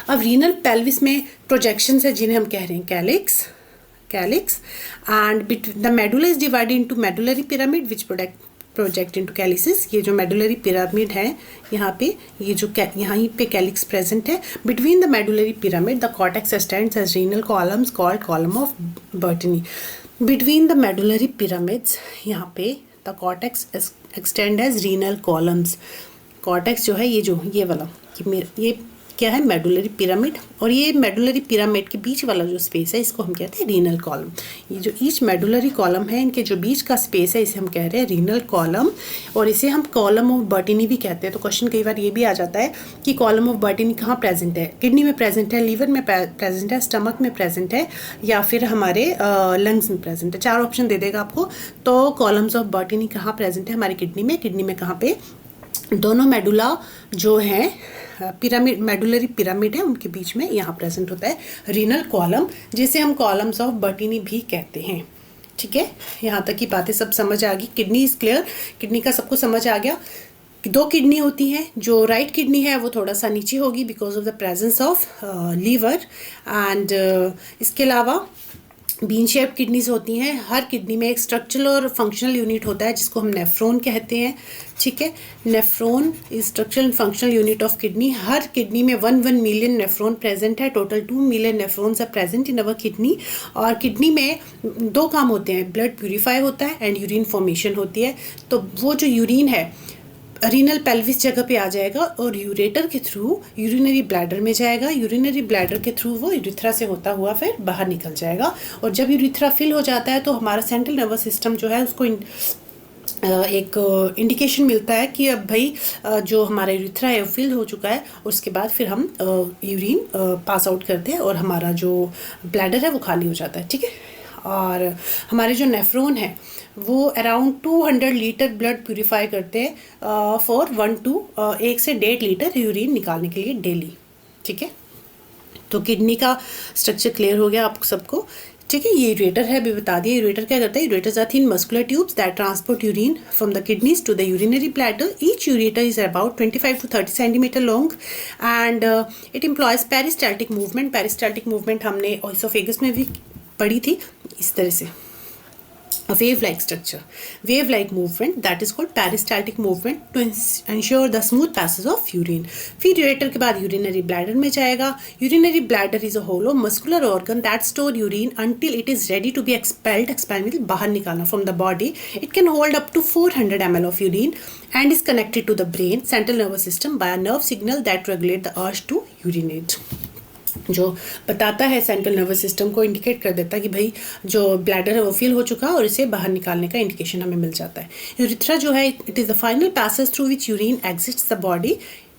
अब रीनल पेल्विस में प्रोजेक्शंस है जिन्हें हम कह रहे हैं calyx and the medulla is divided into medullary pyramid which project into calyces. ये जो मेडुलरी पिरामिड है यहाँ पे, ये जो यहाँ पे कैलिक्स प्रेजेंट है। Between the medullary pyramid the cortex stands as renal columns called column of Bertini. Between the medullary pyramids यहाँ पे the cortex extend as renal columns. Cortex जो है ये वाला ये क्या है, मेडुलरी पिरामिड। और ये मेडुलरी पिरामिड के बीच वाला जो स्पेस है इसको हम कहते हैं रीनल कॉलम। ये जो ईच मेडुलरी कॉलम है इनके जो बीच का स्पेस है इसे हम कह रहे हैं रीनल कॉलम, और इसे हम कॉलम ऑफ बर्टनी भी कहते हैं। तो क्वेश्चन कई बार ये भी आ जाता है कि कॉलम ऑफ बर्टनी कहाँ प्रेजेंट है, किडनी में प्रेजेंट है, लीवर में प्रेजेंट है, स्टमक में प्रेजेंट है, या फिर हमारे लंग्स में प्रेजेंट है। 4 ऑप्शन दे देगा आपको। तो कॉलम्स ऑफ बर्टनी कहाँ प्रेजेंट है हमारी किडनी में कहाँ पे, दोनों मेडुला जो है पिरामिड, मेडुलरी पिरामिड है उनके बीच में यहाँ प्रेजेंट होता है रीनल कॉलम, जिसे हम कॉलम्स ऑफ बर्टनी भी कहते हैं। ठीक है, यहाँ तक की बातें सब समझ आ गई। किडनी इज क्लियर, किडनी का सबको समझ आ गया। 2 किडनी होती हैं, जो राइट किडनी है वो थोड़ा सा नीचे होगी because of the presence of liver and इसके अलावा बीन शेप किडनीज होती हैं। हर किडनी में एक स्ट्रक्चरल और फंक्शनल यूनिट होता है जिसको हम नेफ्रॉन कहते हैं, ठीक है। Nephron is structural and functional unit of kidney. हर किडनी में 1 मिलियन नेफ्रॉन प्रेजेंट है। Total 2 million nephrons are present in our kidney. और किडनी में 2 काम होते हैं, ब्लड प्यूरिफाई होता है एंड यूरिन फॉर्मेशन होती है। तो वो जो यूरिन है रीनल पेल्विस जगह पे आ जाएगा और यूरेटर के थ्रू यूरिनरी ब्लैडर में जाएगा। यूरिनरी ब्लैडर के थ्रू वो यूरिथ्रा से होता हुआ फिर बाहर निकल जाएगा। और जब यूरिथ्रा फिल हो जाता है तो हमारा सेंट्रल नर्वस सिस्टम जो है उसको एक इंडिकेशन मिलता है कि अब भाई जो हमारा यूरिथ्रा है वो फिल हो चुका है। उसके बाद फिर हम यूरिन पास आउट करते हैं और हमारा जो ब्लैडर है वो खाली हो जाता है, ठीक है। और हमारे जो नेफ्रॉन है वो अराउंड 200 लीटर ब्लड प्यूरिफाई करते हैं फॉर 1 से 1.5 लीटर यूरिन निकालने के लिए डेली, ठीक है। तो किडनी का स्ट्रक्चर क्लियर हो गया आप सबको, ठीक है। ये यूरेटर है, अभी बता दिया। यूरेटर क्या करता है? Ureters are thin muscular tubes that transport urine from the kidneys to the urinary bladder. Each ureter is about 25 to 30 centimetre long and it employs peristaltic movement. Peristaltic movement हमने oesophagus में भी पढ़ी थी, इस तरह से wave-like structure, wave-like movement that is called peristaltic movement to ensure the smooth passage of urine. फिर ureter के बाद यूरिनरी ब्लैडर में जाएगा। Urinary bladder is a hollow muscular organ that store urine until it is ready to be expelled. expelled means बाहर निकालना from the body. It can hold up to 400 ml of urine and is connected to the brain central nervous system by a nerve signal that regulate the urge to urinate. जो बताता है central nervous system को, indicate कर देता है कि भाई जो ब्लैडर है वो फिल हो चुका है और इसे बाहर निकालने का इंडिकेशन हमें मिल जाता है। यूरिथ्रा जो है it is the final passage through which urine exits the body.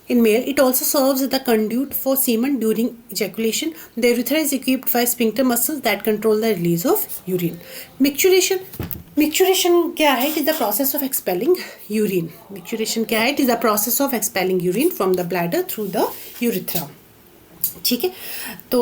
In male, it also serves as the conduit for semen during ejaculation. The urethra is equipped by sphincter muscles that control the release of urine. Micturition क्या है? It is the process of expelling urine. Micturition क्या है? It is the process of expelling urine from the bladder through the urethra. ठीक है, तो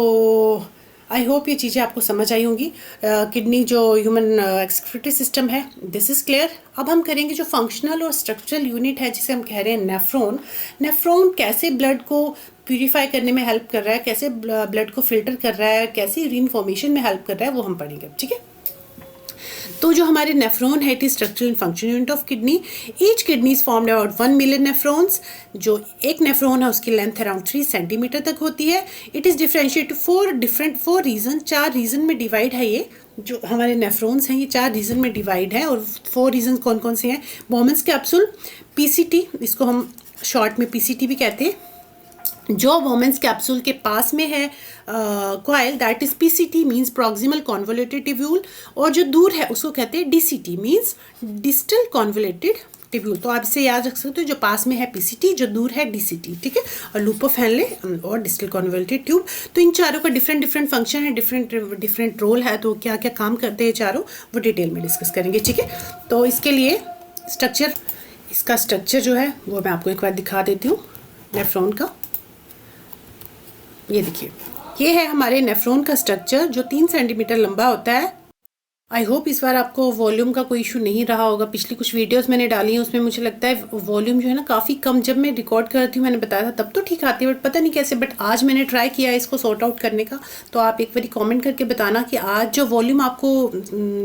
I hope ये चीज़ें आपको समझ आई होंगी। किडनी जो ह्यूमन एक्सक्रीटरी सिस्टम है, दिस इज़ क्लियर। अब हम करेंगे जो फंक्शनल और स्ट्रक्चरल यूनिट है जिसे हम कह रहे हैं नेफ्रॉन। नेफ्रॉन कैसे ब्लड को प्यूरिफाई करने में हेल्प कर रहा है, कैसे ब्लड को फिल्टर कर रहा है, कैसे यूरिन फॉर्मेशन में हेल्प कर रहा है, वो हम पढ़ेंगे, ठीक है। तो जो हमारे नेफ्रॉन है it is structural and function unit of kidney. Each kidney is formed about 1 million nephrons. जो एक नेफ्रॉन है उसकी लेंथ अराउंड 3 सेंटीमीटर तक होती है। It is differentiated four region, 4 region में डिवाइड है। ये जो हमारे नेफ्रॉन्स हैं ये 4 रीजन में डिवाइड है। और 4 रीजन कौन कौन से हैं? बोमेंस कैप्सूल, पीसीटी, इसको हम शॉर्ट में पीसीटी भी कहते हैं। जो वोमेंस कैप्सूल के पास में है coil that is PCT means proximal convoluted tubule. और जो दूर है उसको कहते हैं DCT means distal convoluted tubule. तो आप इसे याद रख सकते हो, जो पास में है पीसीटी, जो दूर है डीसीटी, ठीक है। और लूप ऑफ हेनले और डिस्टल कॉन्वोल्यूटेड ट्यूब। तो इन चारों का डिफरेंट फंक्शन है, डिफरेंट रोल है। तो क्या क्या काम करते हैं चारों वो डिटेल में डिस्कस करेंगे, ठीक है। तो इसके लिए इसका स्ट्रक्चर जो है वो मैं आपको एक बार दिखा देती हूँ नेफ्रॉन का। ये देखिए, ये है हमारे नेफ्रॉन का स्ट्रक्चर जो 3 सेंटीमीटर लंबा होता है। आई होप इस बार आपको वॉल्यूम का कोई इशू नहीं रहा होगा। पिछली कुछ वीडियोस मैंने डाली हैं उसमें मुझे लगता है वॉल्यूम जो है ना काफ़ी कम, जब मैं रिकॉर्ड करती हूँ मैंने बताया था तब तो ठीक आती है, बट पता नहीं कैसे। बट आज मैंने ट्राई किया इसको सॉर्ट आउट करने का। तो आप एक बार कॉमेंट करके बताना कि आज जो वॉल्यूम आपको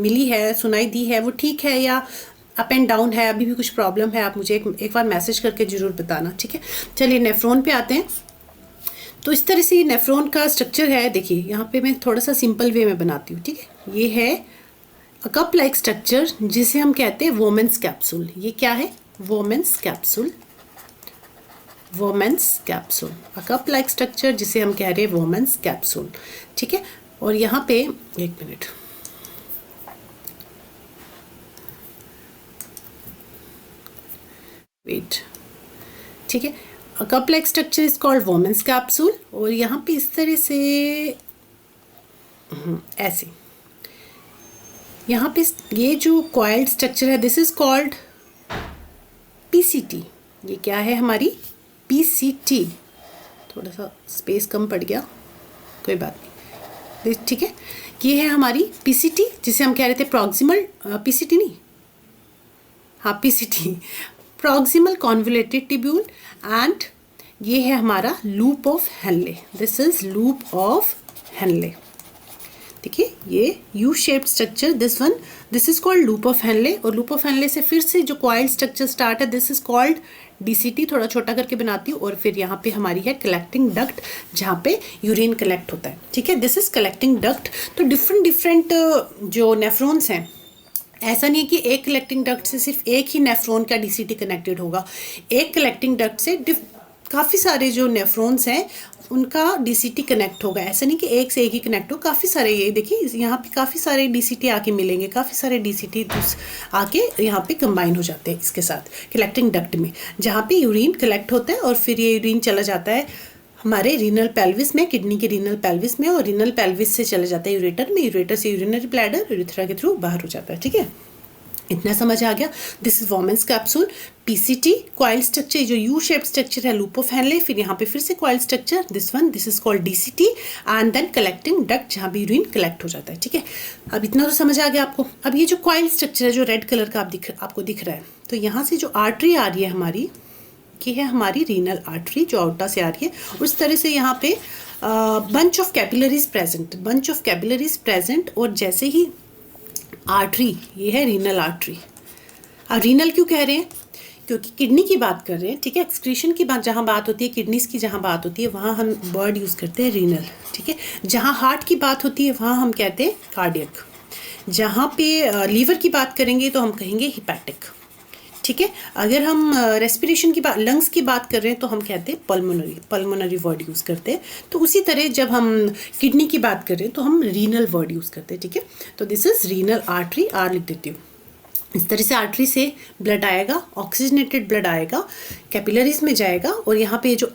मिली है, सुनाई दी है, वो ठीक है या अप एंड डाउन है, अभी भी कुछ प्रॉब्लम है। आप मुझे एक बार मैसेज करके ज़रूर बताना, ठीक है। चलिए नेफ्रॉन पे आते हैं। तो इस तरह से नेफ्रॉन का स्ट्रक्चर है। देखिए यहाँ पे मैं थोड़ा सा सिंपल वे में बनाती हूँ, ठीक है। ये है अ कप लाइक स्ट्रक्चर जिसे हम कहते हैं वोमेंस कैप्सूल। ये क्या है? Bowman's capsule, Bowman's capsule, a cup like structure जिसे हम कह रहे हैं वोमेंस कैप्सूल, ठीक है। और यहाँ पे एक मिनट, वेट, ठीक है। A cup-like structure is called Woman's capsule। और यहाँ पे इस तरह से ऐसे यहाँ पे ये जो coiled structure है this is called PCT। ये क्या है? हमारी PCT। थोड़ा सा स्पेस कम पड़ गया, कोई बात नहीं, ठीक है। ये है हमारी PCT जिसे हम कह रहे थे प्रॉक्सिमल, PCT नहीं, हाँ PCT, proximal convoluted tubule. And ये है हमारा loop of Henley. This is loop of Henley. देखिए ये U shaped structure, this is called loop of Henley, और लूप ऑफ हेनले से फिर से जो कॉइल्ड स्ट्रक्चर स्टार्ट है, दिस इज कॉल्ड डीसीटी। थोड़ा छोटा करके बनाती हूँ। और फिर यहाँ पे हमारी है कलेक्टिंग डक्ट, जहाँ पे यूरिन कलेक्ट होता है, ठीक है। This is collecting duct. तो डिफरेंट जो नेफ्रॉन्स हैं, ऐसा नहीं है कि एक कलेक्टिंग डक्ट से सिर्फ एक ही नेफ्रॉन का डीसीटी कनेक्टेड होगा। एक कलेक्टिंग डक्ट से काफ़ी सारे जो नेफ्रॉन्स हैं उनका डीसीटी कनेक्ट होगा। ऐसा नहीं कि एक से एक ही कनेक्ट हो, काफ़ी सारे, ये देखिए यहाँ पे काफ़ी सारे डीसीटी आके मिलेंगे, काफ़ी सारे डीसीटी आके यहाँ पे कंबाइन हो जाते हैं इसके साथ कलेक्टिंग डक्ट में, जहाँ पे यूरिन कलेक्ट होता है और फिर ये यूरिन चला जाता है हमारे रीनल पेल्विस में, किडनी के रीनल पेल्विस में, और रीनल पेल्विस से चले जाता है यूरेटर में, यूरेटर से यूरिनरी ब्लैडर, यूरेथ्रा के थ्रू बाहर हो जाता है, ठीक है। इतना समझ आ गया। This is Bowman's capsule. PCT coil structure, जो यू शेप स्ट्रक्चर है लूप ऑफ हेनले, फिर यहाँ पे फिर से coil structure, this is called DCT, and then collecting duct, जहाँ भी यूरिन कलेक्ट हो जाता है, ठीक है। अब इतना तो समझ आ गया आपको। अब ये जो कॉइल स्ट्रक्चर है जो रेड कलर का आपको दिख रहा है, तो यहाँ से जो आर्टरी आ रही है हमारी, ये है हमारी रीनल आर्टरी जो आउटा से आ रही है। उस तरह से यहाँ पे बंच ऑफ कैपिलरीज प्रेजेंट, और जैसे ही आर्टरी, ये है रीनल आर्टरी। अब रीनल क्यों कह रहे हैं? क्योंकि किडनी की बात कर रहे हैं, ठीक है। एक्सक्रीशन की बात जहाँ बात होती है, किडनीज की जहाँ बात होती है, वहाँ हम वर्ड यूज़ करते हैं रीनल, ठीक है। जहाँ हार्ट की बात होती है वहाँ हम कहते हैं कार्डियक। जहाँ पे लीवर की बात करेंगे तो हम कहेंगे हिपैटिक, ठीक है। अगर हम रेस्पिरेशन की बात, लंग्स की बात कर रहे हैं तो हम कहते हैं पल्मोनरी वर्ड यूज़ करते हैं। तो उसी तरह जब हम किडनी की बात कर रहे हैं तो हम रीनल वर्ड यूज़ करते हैं, ठीक है। तो this is renal artery, R लिख देती हूँ। इस तरह से आर्टरी से ब्लड आएगा, ऑक्सीजनेटेड ब्लड आएगा, कैपिलरीज में जाएगा, और यहाँ पे जो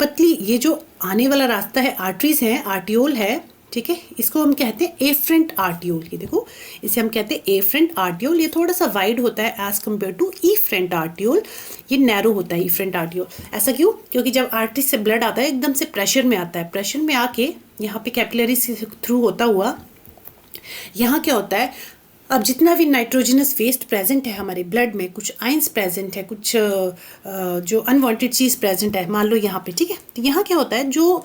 पतली, ये जो आने वाला रास्ता है, आर्टरीज हैं, आर्टियोल है, ठीक है। इसको हम कहते हैं एफ्रेंट आर्टियोल। ये देखो, इसे हम कहते हैं एफ्रेंट आर्टियोल। ये थोड़ा सा वाइड होता है as compare to efferent arteriole, ये नैरो होता है ईफ्रेंट आर्टियोल। ऐसा क्यों? क्योंकि जब आर्टरी से ब्लड आता है एकदम से प्रेशर में आता है, प्रेशर में आके यहाँ पे कैपिलरी से थ्रू होता हुआ यहाँ क्या होता है, अब जितना भी नाइट्रोजनस वेस्ट प्रेजेंट है हमारे ब्लड में, कुछ आयंस प्रेजेंट है, कुछ जो अनवांटेड चीज़ प्रेजेंट है, मान लो यहाँ पे, ठीक है। तो यहाँ क्या होता है, जो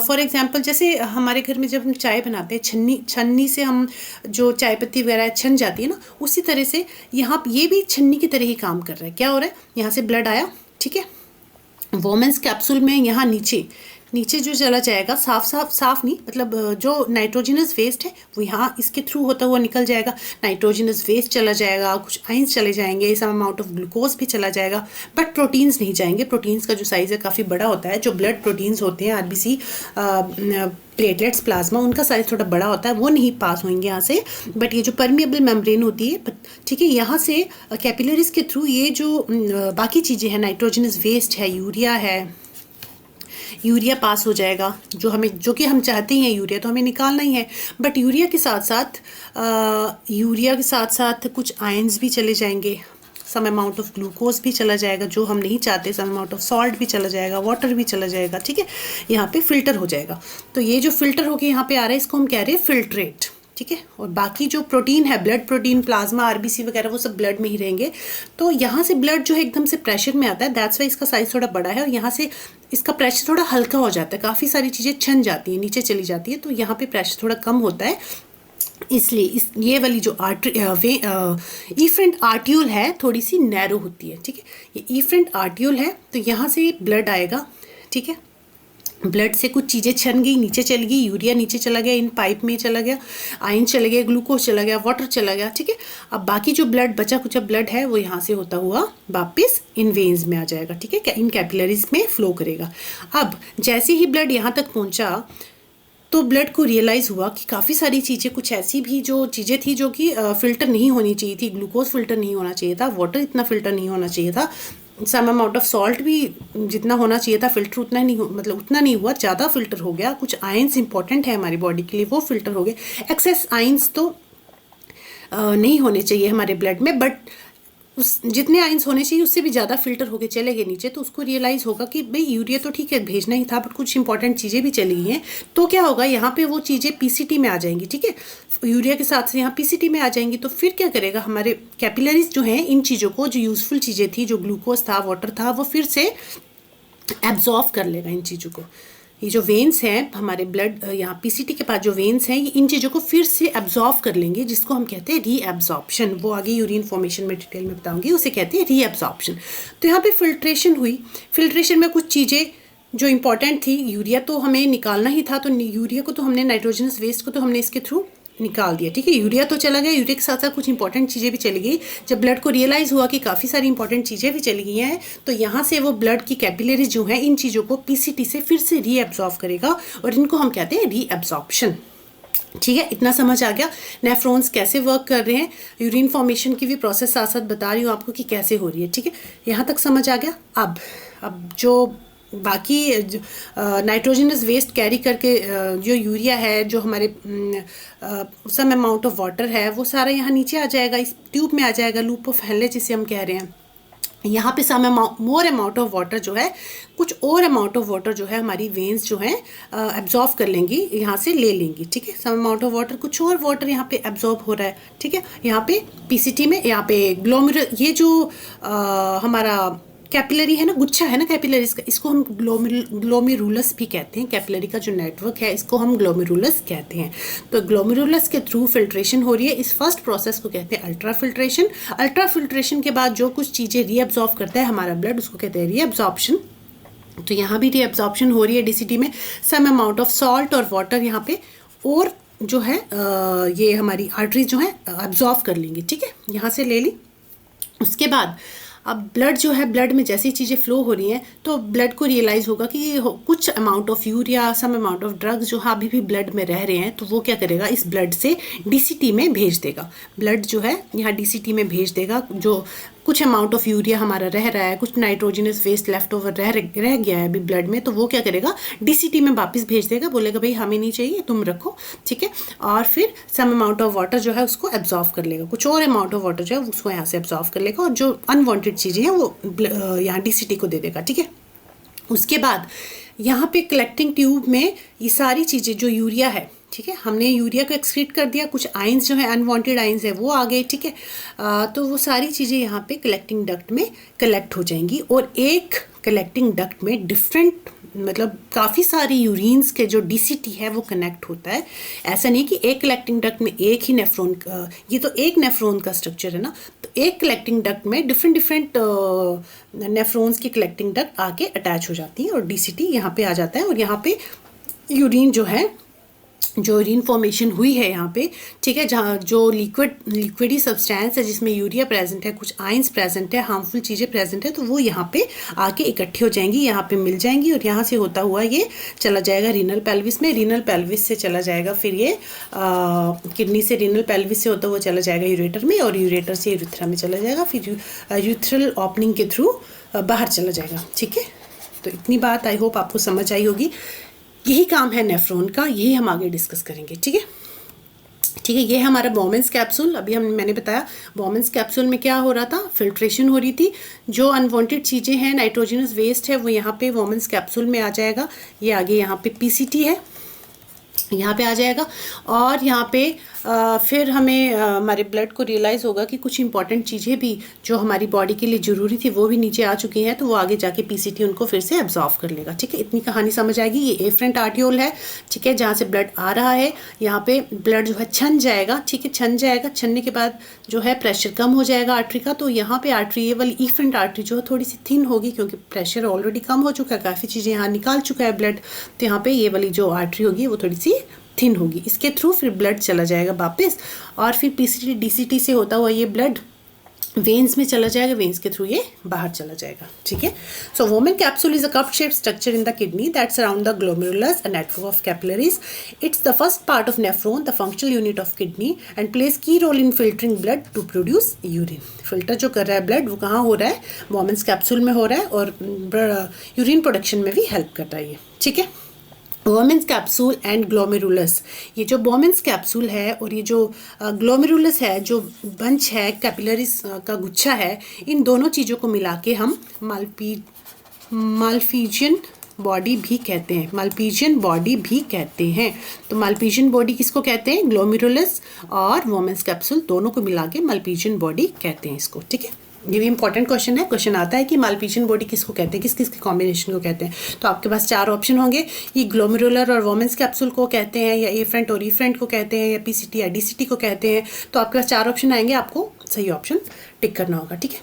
फॉर एग्जांपल जैसे हमारे घर में जब हम चाय बनाते हैं, छन्नी से हम जो चाय पत्ती वगैरह छन जाती है ना, उसी तरह से यहाँ ये भी छन्नी की तरह ही काम कर रहा है। क्या हो रहा है, यहाँ से ब्लड आया, ठीक है, वोमेंस कैप्सूल में, यहाँ नीचे जो चला जाएगा, साफ नहीं, मतलब जो नाइट्रोजनस वेस्ट है वो यहाँ इसके थ्रू होता हुआ निकल जाएगा। नाइट्रोजनस वेस्ट चला जाएगा, कुछ आयंस चले जाएंगे, सम अमाउंट ऑफ ग्लूकोज भी चला जाएगा, बट प्रोटीन्स नहीं जाएंगे। प्रोटीन्स का जो साइज़ है काफ़ी बड़ा होता है। जो ब्लड प्रोटीन्स होते हैं, आरबीसी, प्लेटलेट्स, प्लाज्मा, उनका साइज़ थोड़ा बड़ा होता है, वो नहीं पास होंगे यहाँ से। बट ये जो परमिएबल मेम्ब्रेन होती है, ठीक है, यहाँ से कैपिलरीज के थ्रू ये जो बाकी चीज़ें हैं, नाइट्रोजनस वेस्ट है, यूरिया पास हो जाएगा, जो कि हम चाहते हैं, यूरिया तो हमें निकालना ही है। बट यूरिया के साथ साथ कुछ आयंस भी चले जाएंगे, सम अमाउंट ऑफ ग्लूकोज भी चला जाएगा जो हम नहीं चाहते, सम अमाउंट ऑफ सॉल्ट भी चला जाएगा, वाटर भी चला जाएगा, ठीक है। यहाँ पे फिल्टर हो जाएगा। तो ये जो फिल्टर होके यहाँ पे आ रहा है, इसको हम कह रहे हैं फिल्ट्रेट, ठीक है। और बाकी जो प्रोटीन है, ब्लड प्रोटीन, प्लाज्मा, आरबीसी वगैरह, वो सब ब्लड में ही रहेंगे। तो यहाँ से ब्लड जो है एकदम से प्रेशर में आता है, दैट्स वाई इसका साइज़ थोड़ा बड़ा है, और यहाँ से इसका प्रेशर थोड़ा हल्का हो जाता है, काफ़ी सारी चीज़ें छन जाती हैं, नीचे चली जाती है, तो यहाँ पे प्रेशर थोड़ा कम होता है। इसलिए ये वाली जो ईफ्रेंट आर्टियोल है थोड़ी सी नैरो होती है, ठीक है। ये ईफ्रेंट आर्टियोल है, तो यहाँ से ब्लड आएगा, ठीक है। ब्लड से कुछ चीज़ें छन गई, नीचे चली गई, यूरिया नीचे चला गया, इन पाइप में चला गया, आयन चले गए, ग्लूकोज चला गया, वाटर चला गया, ठीक है। अब बाकी जो ब्लड बचा कुछ ब्लड है वो यहाँ से होता हुआ वापस इन वेन्स में आ जाएगा, ठीक है, इन कैपिलरीज में फ्लो करेगा। अब जैसे ही ब्लड यहाँ तक पहुँचा तो ब्लड को रियलाइज़ हुआ कि काफ़ी सारी चीज़ें, कुछ ऐसी भी जो चीज़ें थी जो कि फ़िल्टर नहीं होनी चाहिए थी, ग्लूकोज फ़िल्टर नहीं होना चाहिए था, वाटर इतना फ़िल्टर नहीं होना चाहिए था, सम अमाउंट ऑफ सॉल्ट भी जितना होना चाहिए था फ़िल्टर उतना नहीं उतना नहीं हुआ, ज़्यादा फ़िल्टर हो गया। कुछ आयंस इंपॉर्टेंट है हमारी बॉडी के लिए, वो फ़िल्टर हो गए। एक्सेस आयंस तो नहीं होने चाहिए हमारे ब्लड में, बट उस जितने आयंस होने चाहिए उससे भी ज़्यादा फिल्टर होके चले गए नीचे। तो उसको रियलाइज़ होगा कि भाई यूरिया तो ठीक है भेजना ही था, बट कुछ इंपॉर्टेंट चीज़ें भी चली गई हैं। तो क्या होगा, यहाँ पे वो चीज़ें पीसीटी में आ जाएंगी, ठीक है, यूरिया के साथ से यहाँ पीसीटी में आ जाएंगी। तो फिर क्या करेगा, हमारे कैपिलरीज जो हैं इन चीज़ों को, जो यूज़फुल चीज़ें थी, जो ग्लूकोज था, वाटर था, वो फिर से एब्जॉर्व कर लेगा इन चीज़ों को, ये जो वेन्स हैं हमारे ब्लड यहाँ पीसीटी के पास जो वेन्स हैं ये इन चीज़ों को फिर से एब्जॉर्व कर लेंगे, जिसको हम कहते हैं रीएब्जॉर्प्शन। वो आगे यूरिन फॉर्मेशन में डिटेल में बताऊंगी, उसे कहते हैं रीएब्जॉर्प्शन। तो यहाँ पे फिल्ट्रेशन हुई। फिल्ट्रेशन में कुछ चीज़ें जो इंपॉर्टेंट थी, यूरिया तो हमें निकालना ही था, तो यूरिया को तो हमने, नाइट्रोजनस वेस्ट को तो हमने इसके थ्रू निकाल दिया, ठीक है। यूरिया तो चला गया, यूरिया के साथ साथ कुछ इंपॉर्टेंट चीज़ें भी चली गई। जब ब्लड को रियलाइज़ हुआ कि काफ़ी सारी इंपॉर्टेंट चीज़ें भी चली गई हैं, तो यहाँ से वो ब्लड की कैपिलरीज जो हैं इन चीज़ों को पीसीटी से फिर से रीएब्जॉर्व करेगा, और इनको हम कहते हैं रीएब्जॉर्प्शन, ठीक है। इतना समझ आ गया नेफ्रॉन्स कैसे वर्क कर रहे हैं। यूरिन फॉर्मेशन की भी प्रोसेस साथ साथ बता रही हूँ आपको कि कैसे हो रही है, ठीक है। यहाँ तक समझ आ गया। अब जो बाकी नाइट्रोजनस वेस्ट कैरी करके जो यूरिया है, जो हमारे सम अमाउंट ऑफ वाटर है, वो सारा यहाँ नीचे आ जाएगा, इस ट्यूब में आ जाएगा, लूप ऑफ हेनले जिसे हम कह रहे हैं। यहाँ पे सम मोर अमाउंट ऑफ वाटर जो है, कुछ और अमाउंट ऑफ वाटर जो है हमारी वेन्स जो है एब्जॉर्व कर लेंगी, यहाँ से ले लेंगी, ठीक है। सम अमाउंट ऑफ वाटर, कुछ और वाटर यहाँ पे एब्जॉर्व हो रहा है, ठीक है। यहाँ पे पीसीटी में, यहाँ पे ग्लोमेरुलर, ये जो हमारा कैपिलरी है ना, गुच्छा है ना कैपिलरी का, इसको हम ग्लोमेरुलस भी कहते हैं। कैपिलरी का जो नेटवर्क है इसको हम ग्लोमेरुलस कहते हैं। तो ग्लोमेरुलस के थ्रू फिल्ट्रेशन हो रही है। इस फर्स्ट प्रोसेस को कहते हैं अल्ट्रा फिल्ट्रेशन। अल्ट्रा फिल्ट्रेशन के बाद जो कुछ चीज़ें रीअब्जॉर्व करता है हमारा ब्लड, उसको कहते हैं रीअब्जॉर्प्शन। तो यहाँ भी रीअब्जॉर्प्शन हो रही है डीसीटी में। सम अमाउंट ऑफ सॉल्ट और वाटर यहाँ पे और जो है ये हमारी आर्टरीज जो है अब्जॉर्व कर लेंगी, ठीक है। यहाँ से ले ली। उसके बाद अब ब्लड जो है, ब्लड में जैसी चीज़ें फ्लो हो रही हैं, तो ब्लड को रियलाइज़ होगा कि कुछ amount of urea, some amount of drugs जो अभी भी ब्लड में रह रहे हैं, तो वो क्या करेगा, इस ब्लड से डीसीटी में भेज देगा। ब्लड जो है यहाँ डीसीटी में भेज देगा। जो कुछ अमाउंट ऑफ यूरिया हमारा रह रहा है, कुछ नाइट्रोजनस वेस्ट लेफ्ट ओवर रह गया है अभी ब्लड में, तो वो क्या करेगा, डीसीटी में वापस भेज देगा, बोलेगा भाई हमें नहीं चाहिए, तुम रखो, ठीक है। और फिर सम अमाउंट ऑफ वाटर जो है उसको एब्जॉर्व कर लेगा, कुछ और अमाउंट ऑफ वाटर जो है उसको यहाँ से एब्जॉर्व कर लेगा, और जो अनवांटेड चीज़ें हैं वो यहाँ डीसीटी को दे देगा, ठीक है। उसके बाद यहाँ पे कलेक्टिंग ट्यूब में ये सारी चीज़ें जो यूरिया है, ठीक है, हमने यूरिया को एक्सक्रीट कर दिया, कुछ आइंस जो है अनवांटेड आइंस है वो आ गए, ठीक है। तो वो सारी चीज़ें यहाँ पे कलेक्टिंग डक्ट में कलेक्ट हो जाएंगी, और एक कलेक्टिंग डक्ट में डिफरेंट, मतलब काफ़ी सारी यूरिन्स के जो डीसीटी है वो कनेक्ट होता है। ऐसा नहीं कि एक कलेक्टिंग डक्ट में एक ही नेफ्रॉन, ये तो एक नेफ्रॉन का स्ट्रक्चर है ना, तो एक कलेक्टिंग डक्ट में डिफरेंट नेफ्रॉन्स की कलेक्टिंग डक्ट आके अटैच हो जाती है, और डीसीटी यहाँ पे आ जाता है। और यहाँ पे यूरिन जो है, जो यूरिन फॉर्मेशन हुई है यहाँ पे, ठीक है, जहाँ जो लिक्विडी सब्सटेंस है जिसमें यूरिया प्रेजेंट है, कुछ आइंस प्रेजेंट है, हार्मफुल चीज़ें प्रेजेंट है, तो वो यहाँ पे आके इकट्ठी हो जाएंगी, यहाँ पे मिल जाएंगी, और यहाँ से होता हुआ ये चला जाएगा रीनल पेल्विस में। रीनल पेल्विस से चला जाएगा फिर ये किडनी से, रीनल पेल्विस से होता हुआ चला जाएगा यूरेटर में, और यूरेटर से यूरेथ्रा में चला जाएगा, फिर यूरेथ्रल ओपनिंग के थ्रू बाहर चला जाएगा, ठीक है। तो इतनी बात आई होप आपको समझ आई होगी। यही काम है नेफ्रॉन का, यही हम आगे डिस्कस करेंगे, ठीक है। ठीक है, ये हमारा बोमेंस कैप्सूल। अभी मैंने बताया बोमेंस कैप्सूल में क्या हो रहा था, फिल्ट्रेशन हो रही थी। जो अनवांटेड चीज़ें हैं, नाइट्रोजनस वेस्ट है, वो यहाँ पे बोमेंस कैप्सूल में आ जाएगा। ये आगे यहाँ पे पीसीटी है, यहाँ पे आ जाएगा। और यहाँ पे फिर हमें हमारे ब्लड को रियलाइज़ होगा कि कुछ इंपॉर्टेंट चीज़ें भी जो हमारी बॉडी के लिए ज़रूरी थी वो भी नीचे आ चुकी हैं, तो वो आगे जाके पीसीटी उनको फिर से एब्जॉर्व कर लेगा, ठीक है। इतनी कहानी समझ आएगी। ये एफरेंट आर्टियोल है, ठीक है, जहाँ से ब्लड आ रहा है, यहाँ पे ब्लड जो है छन जाएगा, ठीक है, छन जाएगा। छनने के बाद जो है प्रेशर कम हो जाएगा आर्टरी का, तो यहाँ पे आर्टरी, ये वाली एफरेंट आर्टरी जो है थोड़ी सी थिन होगी, क्योंकि प्रेशर ऑलरेडी कम हो चुका है, काफ़ी चीज़ें यहाँ निकाल चुका है ब्लड, तो यहाँ पे ये वाली जो आर्टरी होगी वो थोड़ी सी थिन होगी। इसके थ्रू फिर ब्लड चला जाएगा वापस, और फिर पीसीटी डीसीटी से होता हुआ ये ब्लड वेन्स में चला जाएगा, वेन्स के थ्रू ये बाहर चला जाएगा, ठीक है। So Bowman capsule is a cup shaped structure in the kidney that surround the glomerulus, a network of capillaries. It's the first part of nephron, the functional unit of kidney, and plays key role in filtering blood to produce urine. Filter जो कर रहा है blood वो कहाँ हो रहा है, women's capsule में हो रहा है, और यूरिन प्रोडक्शन में भी हेल्प कर रहा है ये, ठीक है। बोमेंस कैप्सूल एंड ग्लोमेरुलस, ये जो बोमेंस कैप्सूल है और ये जो ग्लोमेरुलस है, जो बंच है, कैपिलरीज का गुच्छा है, इन दोनों चीज़ों को मिला के हम माल्पीजियन बॉडी भी कहते हैं, माल्पीजियन बॉडी भी कहते हैं। तो माल्पीजियन बॉडी किसको कहते हैं, ग्लोमेरुलस और वोमेंस कैप्सूल दोनों को मिला के माल्पीजियन बॉडी कहते हैं इसको, ठीक है। ये भी इंपॉर्टेंट क्वेश्चन है। क्वेश्चन आता है कि मालपीजियन बॉडी किसको कहते हैं, किस किस के कॉम्बिनेशन को कहते हैं। तो आपके पास 4 ऑप्शन होंगे, ये ग्लोमेरुलर और वोमेंस कैप्सूल को कहते हैं, या एफ्रंट और इफ्रंट को कहते हैं, या पीसीटी या डीसीटी को कहते हैं। तो आपके पास 4 ऑप्शन आएंगे, आपको सही ऑप्शन टिक करना होगा। ठीक है,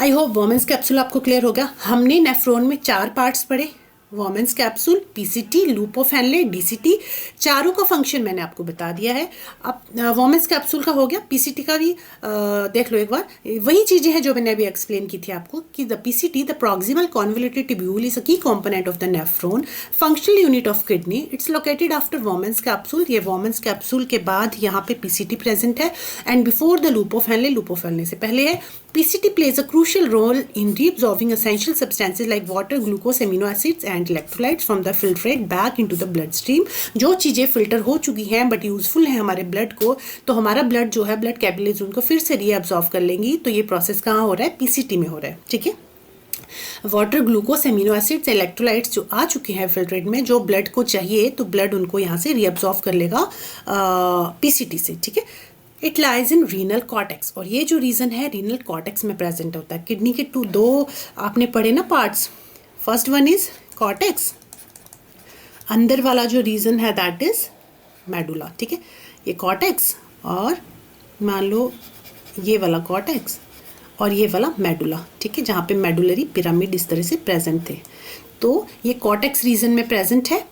आई होप वोमेंस कैप्सूल आपको क्लियर हो गया। हमने नेफ्रॉन में 4 पार्ट्स पढ़े, Bowman's capsule, PCT, loop of Henle, DCT, चारों का फंक्शन मैंने आपको बता दिया है। अब वोमेंस कैप्सूल का हो गया, पीसीटी का भी देख लो एक बार। वही चीज़ें हैं जो मैंने अभी एक्सप्लेन की थी आपको कि the PCT, the proximal convoluted tubule, is a key component of the nephron, functional unit of kidney. It's located after Bowman's capsule. ये वोमेंस कैप्सूल के बाद यहाँ पे पीसीटी प्रेजेंट है, and before the loop of Henle, loop of Henle से पहले है। PCT plays a crucial role in reabsorbing essential substances like water, glucose, amino acids and electrolytes from the filtrate back into the bloodstream। जो चीज़ें filter हो चुकी हैं but useful हैं हमारे ब्लड को, तो हमारा ब्लड जो है, ब्लड कैपिलरीज उनको फिर से रीअब्जॉर्ब कर लेंगी। तो ये प्रोसेस कहाँ हो रहा है, PCT में हो रहा है। ठीक है, water, glucose, amino acids, electrolytes जो आ चुके हैं फिल्ट्रेट में, जो ब्लड को चाहिए, तो ब्लड उनको यहाँ से रीअब्जॉर्ब कर लेगा PCT से। ठीक है, it lies in renal cortex, और ये जो रीजन है रीनल कॉर्टेक्स में प्रेजेंट होता है। किडनी के 2 आपने पढ़े ना parts, first one is cortex, अंदर वाला जो रीजन है दैट इज मेडुला। ठीक है, ये कॉर्टेक्स और मान लो ये वाला कॉर्टेक्स और ये वाला मेडुला। ठीक है, जहाँ पे मेडुलरी पिरामिड इस तरह से प्रेजेंट थे। तो ये कॉर्टेक्स रीजन में प्रेजेंट है,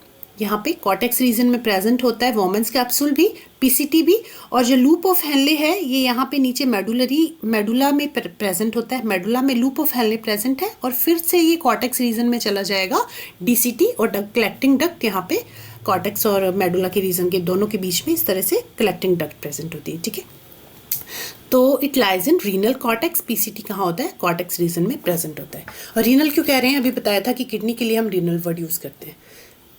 यहाँ पे कॉर्टेक्स रीजन में प्रेजेंट होता है वोमेंस कैप्सूल भी, पीसीटी भी, और जो लूप ऑफ हेनले है ये यहाँ पे नीचे मेडुला में प्रेजेंट होता है। मेडुला में लूप ऑफ हेनले प्रेजेंट है, और फिर से ये कॉर्टेक्स रीजन में चला जाएगा डीसीटी, और कलेक्टिंग डक्ट यहाँ पे कॉर्टेक्स और मेडुला के रीजन के दोनों के बीच में इस तरह से कलेक्टिंग डक्ट प्रेजेंट होती है। ठीक है, तो it lies in renal cortex. PCT कहाँ होता है, कॉर्टेक्स रीजन में प्रेजेंट होता है। और रीनल क्यों कह रहे हैं, अभी बताया था कि किडनी के लिए हम रीनल वर्ड यूज करते हैं।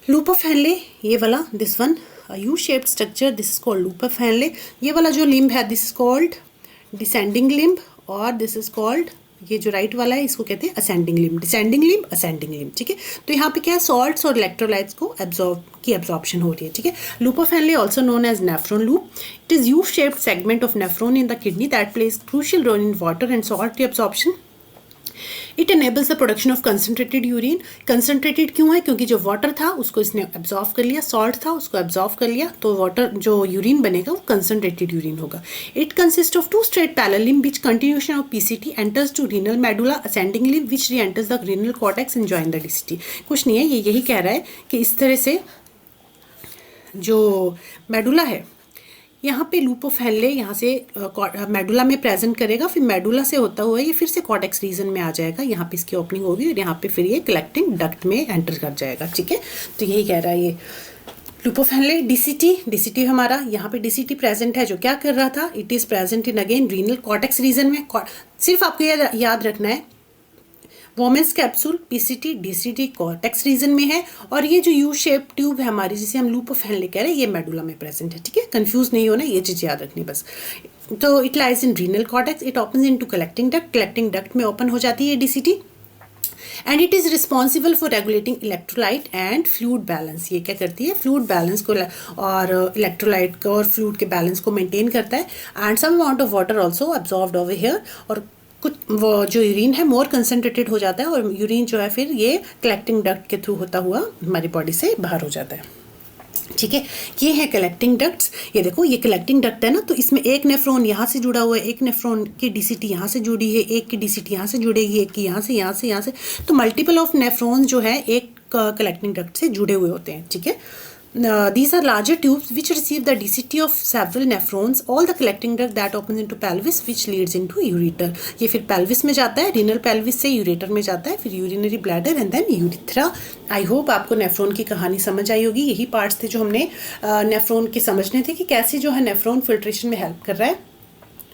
लूप ऑफ हेनले, ये वाला, this one U shaped structure, this is called loop of Henley. ये वाला जो लिम्ब है this is called descending limb, और दिस इज कॉल्ड, ये जो राइट वाला है इसको कहते हैं ascending limb, descending limb, ascending limb. ठीक है, तो यहाँ पे क्या है, सॉल्ट्स और इलेक्ट्रोलाइट्स को एब्जॉर्प्शन हो रही है। ठीक है, loop of Henle also known as nephron loop. It is U shaped segment of nephron in the kidney that plays crucial role in water and salt absorption. It enables the production of concentrated urine. Concentrated क्यों है, क्योंकि जो water था उसको इसने absorb कर लिया, salt था उसको एब्जॉर्व कर लिया, तो वाटर जो यूरिन बनेगा वो कंसनट्रेटेड यूरिन होगा। It consist of 2 straight parallel limb which continuation of PCT enters to renal medulla, ascending limb which re enters the renal cortex and join the DCT. कुछ नहीं है, ये यही कह रहा है कि इस तरह से जो मेडुला है, यहाँ पे लूप ऑफ हेनले यहाँ से मेडुला में प्रेजेंट करेगा, फिर मेडुला से होता हुआ ये फिर से कॉर्टेक्स रीजन में आ जाएगा, यहाँ पे इसकी ओपनिंग होगी, और यहाँ पे फिर ये कलेक्टिंग डक्ट में एंटर कर जाएगा। ठीक है, तो यही कह रहा है ये लूप ऑफ हेनले। डीसीटी हमारा यहाँ पे डीसीटी प्रेजेंट है, जो क्या कर रहा था, it is present in again renal cortex region में। सिर्फ आपको याद रखना है Bowman's capsule, PCT, DCT cortex region में है, और ये जो यू शेप ट्यूब है हमारी जिसे हम लूप ऑफ हेनले कह रहे हैं, ये मेडुला में प्रेजेंट है। ठीक है, कंफ्यूज नहीं होना, ये चीज़ याद रखनी बस। तो it lies in renal cortex, it opens into collecting duct, collecting duct में ओपन हो जाती है DCT, and it is responsible for regulating electrolyte and fluid balance. ये क्या करती है, फ्लूइड बैलेंस को और इलेक्ट्रोलाइट को और फ्लूइड के बैलेंस को मेंटेन करता है, and some amount of water also absorbed over here, और कुछ वो जो यूरिन है मोर कंसनट्रेटेड हो जाता है, और यूरिन जो है फिर ये कलेक्टिंग डक्ट के थ्रू होता हुआ हमारी बॉडी से बाहर हो जाता है। ठीक है, ये है कलेक्टिंग डक्ट्स। ये देखो ये कलेक्टिंग डक्ट है ना, तो इसमें एक नेफ्रॉन यहाँ से जुड़ा हुआ है, एक नेफ्रॉन की डीसीटी यहाँ से जुड़ी है, एक की डीसीटी यहाँ से जुड़ेगी, एक की यहाँ से, यहाँ से, यहाँ से, तो मल्टीपल ऑफ नेफ्रॉन जो है एक कलेक्टिंग डक्ट से जुड़े हुए होते हैं। ठीक है, these are larger tubes which receive the DCT of several nephrons, all the collecting duct that opens into pelvis which leads into ureter। ये फिर pelvis में जाता है, renal pelvis से ureter में जाता है, फिर urinary bladder and then urethra। I hope आपको नेफ्रॉन की कहानी समझ आई होगी। यही पार्ट्स थे जो हमने नेफ्रॉन के समझने थे कि कैसे जो है नेफ्रॉन फिल्ट्रेशन में हेल्प कर रहा है।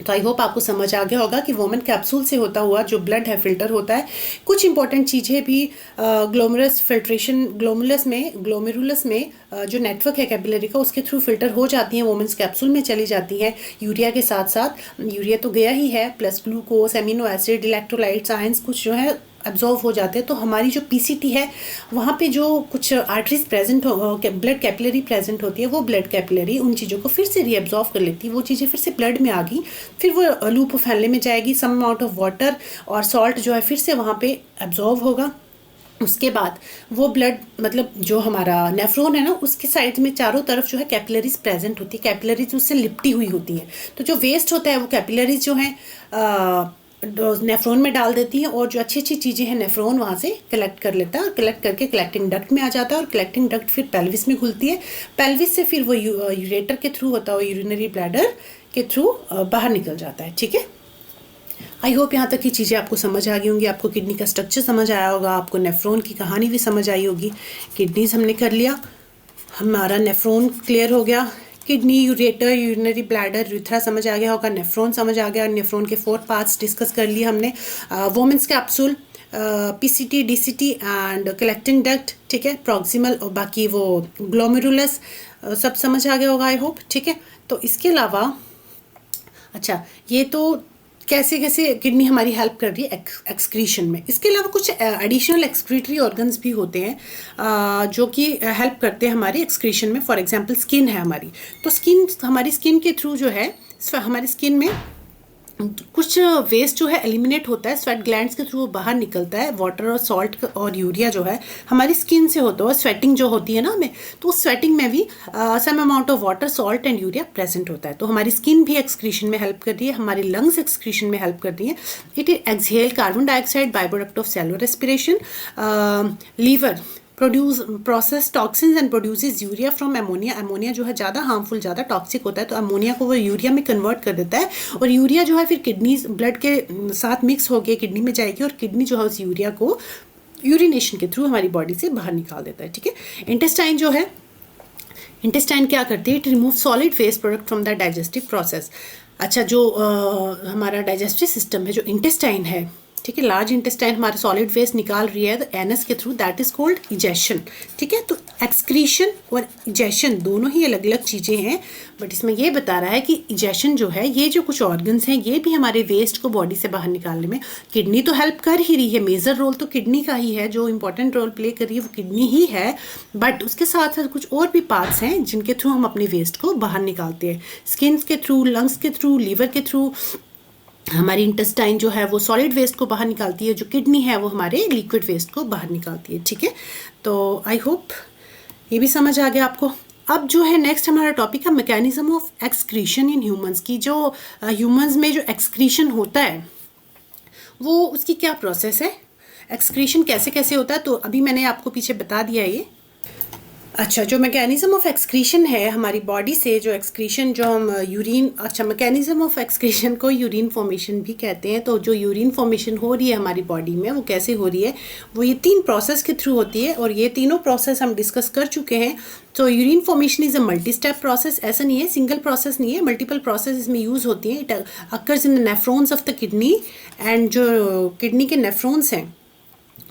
तो आई होप आपको समझ आ गया होगा कि वोमेन कैप्सूल से होता हुआ जो ब्लड है फिल्टर होता है। कुछ इंपॉर्टेंट चीज़ें भी ग्लोमेरुलस फिल्ट्रेशन, ग्लोमेरुलस में जो नेटवर्क है कैपिलरी का उसके थ्रू फिल्टर हो जाती हैं, वोमेंस कैप्सूल में चली जाती हैं। यूरिया के साथ साथ, यूरिया तो गया ही है, plus glucose, amino acid, electrolytes, ions कुछ जो है एब्जॉर्व हो जाते हैं, तो हमारी जो पीसीटी है वहाँ पे जो कुछ आर्टरीज प्रेजेंट हो, ब्लड कैपिलरी प्रेजेंट होती है, वो ब्लड कैपिलरी उन चीज़ों को फिर से रीअब्जॉर्व कर लेती है, वो चीज़ें फिर से ब्लड में आ गई, फिर वो लूप फैलने में जाएगी, सम अमाउंट ऑफ वाटर और सॉल्ट जो है फिर से वहाँ पे एब्जॉर्व होगा। उसके बाद वो ब्लड मतलब जो हमारा नेफ्रॉन है ना, उसके साइड में चारों तरफ जो है कैपिलरीज प्रेजेंट होती है, कैपिलरीज उससे लिपटी हुई होती है, तो जो वेस्ट होता है वो कैपिलरीज जो है नेफ्रॉन में डाल देती है, और जो अच्छी अच्छी चीज़ें हैं नेफ्रॉन वहाँ से कलेक्ट कर लेता है, और कलेक्ट करके कलेक्टिंग डक्ट में आ जाता है, और कलेक्टिंग डक्ट फिर पेल्विस में खुलती है, पेल्विस से फिर वो यूरेटर के थ्रू होता है, यूरिनरी ब्लैडर के थ्रू बाहर निकल जाता है। ठीक है, आई होप यहाँ तक की चीज़ें आपको समझ आ गई होंगी, आपको किडनी का स्ट्रक्चर समझ आया होगा, आपको नेफ्रॉन की कहानी भी समझ आई होगी। किडनीज हमने कर लिया, हमारा नेफ्रॉन क्लियर हो गया, किडनी, यूरेटर, यूरिनरी ब्लैडर, यूथरा समझ आ गया होगा, नेफ्रॉन समझ आ गया, नेफ्रॉन के 4 पार्ट्स डिस्कस कर लिए हमने, Bowman's capsule, PCT, DCT and collecting duct, ठीक है, प्रॉक्सिमल और बाकी वो ग्लोमेरुलस, सब समझ आ गया होगा आई होप। ठीक है, तो इसके अलावा अच्छा, ये तो कैसे कैसे किडनी हमारी हेल्प कर रही है एक्सक्रीशन में। इसके अलावा कुछ एडिशनल एक्सक्रीटरी ऑर्गन्स भी होते हैं जो कि हेल्प करते हैं हमारी एक्सक्रीशन में। फॉर एग्जांपल स्किन है हमारी, तो स्किन, हमारी स्किन के थ्रू जो है हमारी स्किन में कुछ वेस्ट जो है एलिमिनेट होता है, स्वेट ग्लैंड्स के थ्रू बाहर निकलता है, वाटर और सॉल्ट और यूरिया जो है हमारी स्किन से होता है, स्वेटिंग जो होती है ना हमें, तो उस स्वेटिंग में भी some amount of water, salt and urea present होता है, तो हमारी स्किन भी एक्सक्रीशन में हेल्प कर रही है, हमारी लंग्स एक्सक्रीशन में हेल्प कर रही है। It exhale carbon dioxide by product of cellular respiration. Liver process toxins and produces urea from ammonia. Ammonia जो है ज़्यादा हार्मफुल, ज़्यादा टॉक्सिक होता है, तो अमोनिया को वो यूरिया में कन्वर्ट कर देता है, और यूरिया जो है फिर किडनी ब्लड के साथ मिक्स होकर किडनी में जाएगी, और किडनी जो है उस यूरिया को यूरिनेशन के थ्रू हमारी बॉडी से बाहर निकाल देता है। ठीक है, इंटेस्टाइन जो है, इंटेस्टाइन क्या करती है, it remove solid waste product from the digestive process. अच्छा, जो हमारा डाइजेस्टिव सिस्टम है, जो इंटेस्टाइन है, ठीक है, लार्ज इंटेस्टाइन हमारे सॉलिड वेस्ट निकाल रही है एनस के through, that is called egestion. ठीक है, तो एक्सक्रीशन और इजेशन दोनों ही अलग अलग चीज़ें हैं, बट इसमें ये बता रहा है कि इजेशन जो है, ये जो कुछ ऑर्गन्स हैं, ये भी हमारे वेस्ट को बॉडी से बाहर निकालने में, किडनी तो हेल्प कर ही रही है, मेजर रोल तो किडनी का ही है, जो इंपॉर्टेंट रोल प्ले कर रही है वो किडनी ही है, बट उसके साथ साथ कुछ और भी पार्ट्स हैं जिनके थ्रू हम अपने वेस्ट को बाहर निकालते हैं, स्किन के थ्रू, लंग्स के थ्रू, लीवर के थ्रू। हमारी इंटेस्टाइन जो है वो सॉलिड वेस्ट को बाहर निकालती है, जो किडनी है वो हमारे लिक्विड वेस्ट को बाहर निकालती है। ठीक है, तो आई होप ये भी समझ आ गया आपको। अब जो है नेक्स्ट हमारा टॉपिक है mechanism of excretion in humans की। जो ह्यूमंस में जो एक्सक्रीशन होता है वो उसकी क्या प्रोसेस है, एक्सक्रीशन कैसे कैसे होता है, तो अभी मैंने आपको पीछे बता दिया है ये। अच्छा, जो मैकेनिज्म ऑफ एक्सक्रीशन है हमारी बॉडी से, जो एक्सक्रीशन जो हम यूरिन, अच्छा मैकेनिज्म ऑफ एक्सक्रीशन को यूरिन फॉर्मेशन भी कहते हैं, तो जो यूरिन फॉर्मेशन हो रही है हमारी बॉडी में वो कैसे हो रही है, वो ये 3 प्रोसेस के थ्रू होती है, और ये तीनों प्रोसेस हम डिस्कस कर चुके हैं। तो urine formation is a multi step process, ऐसा नहीं है, सिंगल प्रोसेस नहीं है, मल्टीपल प्रोसेस इसमें यूज़ होती हैं। It occurs in the nephrons of the kidney, and जो किडनी के नेफ्रॉन्स हैं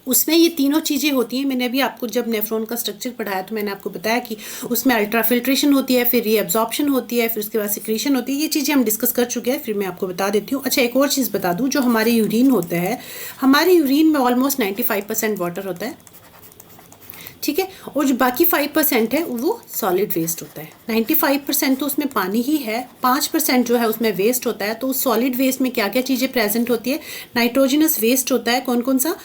उसमें ये तीनों चीज़ें होती हैं। मैंने अभी आपको जब नेफ्रॉन का स्ट्रक्चर पढ़ाया तो मैंने आपको बताया कि उसमें अल्ट्राफिल्ट्रेशन होती है, फिर रीअब्जॉर्प्शन होती है, फिर उसके बाद सिक्रीशन होती है, ये चीज़ें हम डिस्कस कर चुके हैं, फिर मैं आपको बता देती हूँ। अच्छा, एक और चीज़ बता दूँ, जो हमारे यूरिन होता है, हमारे यूरिन में ऑलमोस्ट 95% वाटर होता है, ठीक है, और जो बाकी 5% है वो सॉलिड वेस्ट होता है। 95% तो उसमें पानी ही है, 5% जो है उसमें वेस्ट होता है। तो उस सॉलिड वेस्ट में क्या क्या चीज़ें प्रेजेंट होती है, नाइट्रोजनस वेस्ट होता है, कौन कौन सा,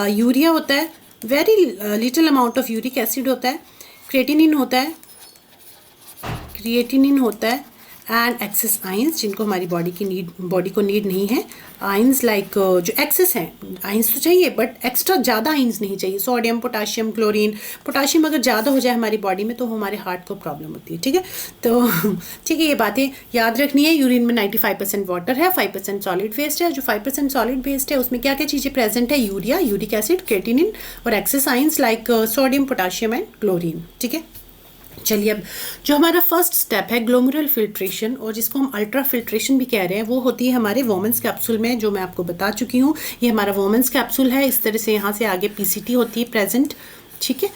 यूरिया होता है, very little amount of uric acid होता है, क्रिएटिनिन होता है एंड एक्सेस आयंस, जिनको हमारी बॉडी को नीड नहीं है। आयंस लाइक जो एक्सेस हैं, आयंस तो चाहिए बट एक्स्ट्रा ज़्यादा आयंस नहीं चाहिए, सोडियम, पोटाशियम, क्लोरीन। पोटाशियम अगर ज़्यादा हो जाए हमारी बॉडी में तो हमारे हार्ट को प्रॉब्लम होती है। ठीक है, तो ठीक है, ये बातें याद रखनी है। यूरिन में 95% वाटर है, 5% सॉलिड वेस्ट है। जो 5% सॉलिड वेस्ट है उसमें क्या क्या चीज़ें प्रेजेंट है, यूरिया, यूरिक एसिड, क्रिएटिनिन और excess ions like sodium, potassium and chlorine. ठीक है, चलिए अब जो हमारा फर्स्ट स्टेप है ग्लोमेरुलर फिल्ट्रेशन, और जिसको हम अल्ट्रा फिल्ट्रेशन भी कह रहे हैं, वो होती है हमारे वोमेंस कैप्सूल में, जो मैं आपको बता चुकी हूँ। ये हमारा वोमेंस कैप्सूल है। इस तरह से यहाँ से आगे पीसीटी होती है प्रेजेंट, ठीक है।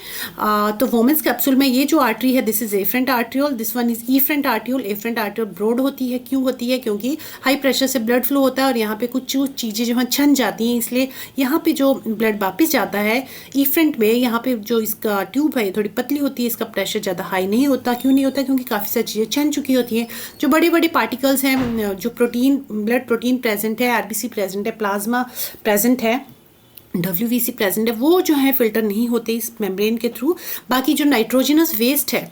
तो वोमेंस कैप्सूल में ये जो आर्टरी है this is afferent arteriole, this one is efferent arteriole. Afferent arteriole broad होती है, क्यों होती है? क्योंकि हाई प्रेशर से ब्लड फ्लो होता है और यहाँ पे कुछ चीज़ें जो हैं छन जाती हैं, इसलिए यहाँ पे जो ब्लड वापस जाता है ईफ्रेंट में, यहाँ पे जो इसका ट्यूब है थोड़ी पतली होती है, इसका प्रेशर ज़्यादा हाई नहीं होता। क्यों नहीं होता? क्योंकि काफ़ी सारी चीज़ें छन चुकी होती हैं। जो बड़े बड़े पार्टिकल्स हैं, जो प्रोटीन, ब्लड प्रोटीन प्रेजेंट है, आरबीसी प्रेजेंट है, प्लाज्मा प्रेजेंट है, WBC प्रेजेंट है, वो जो है फिल्टर नहीं होते इस मेम्ब्रेन के थ्रू। बाकी जो नाइट्रोजनस वेस्ट है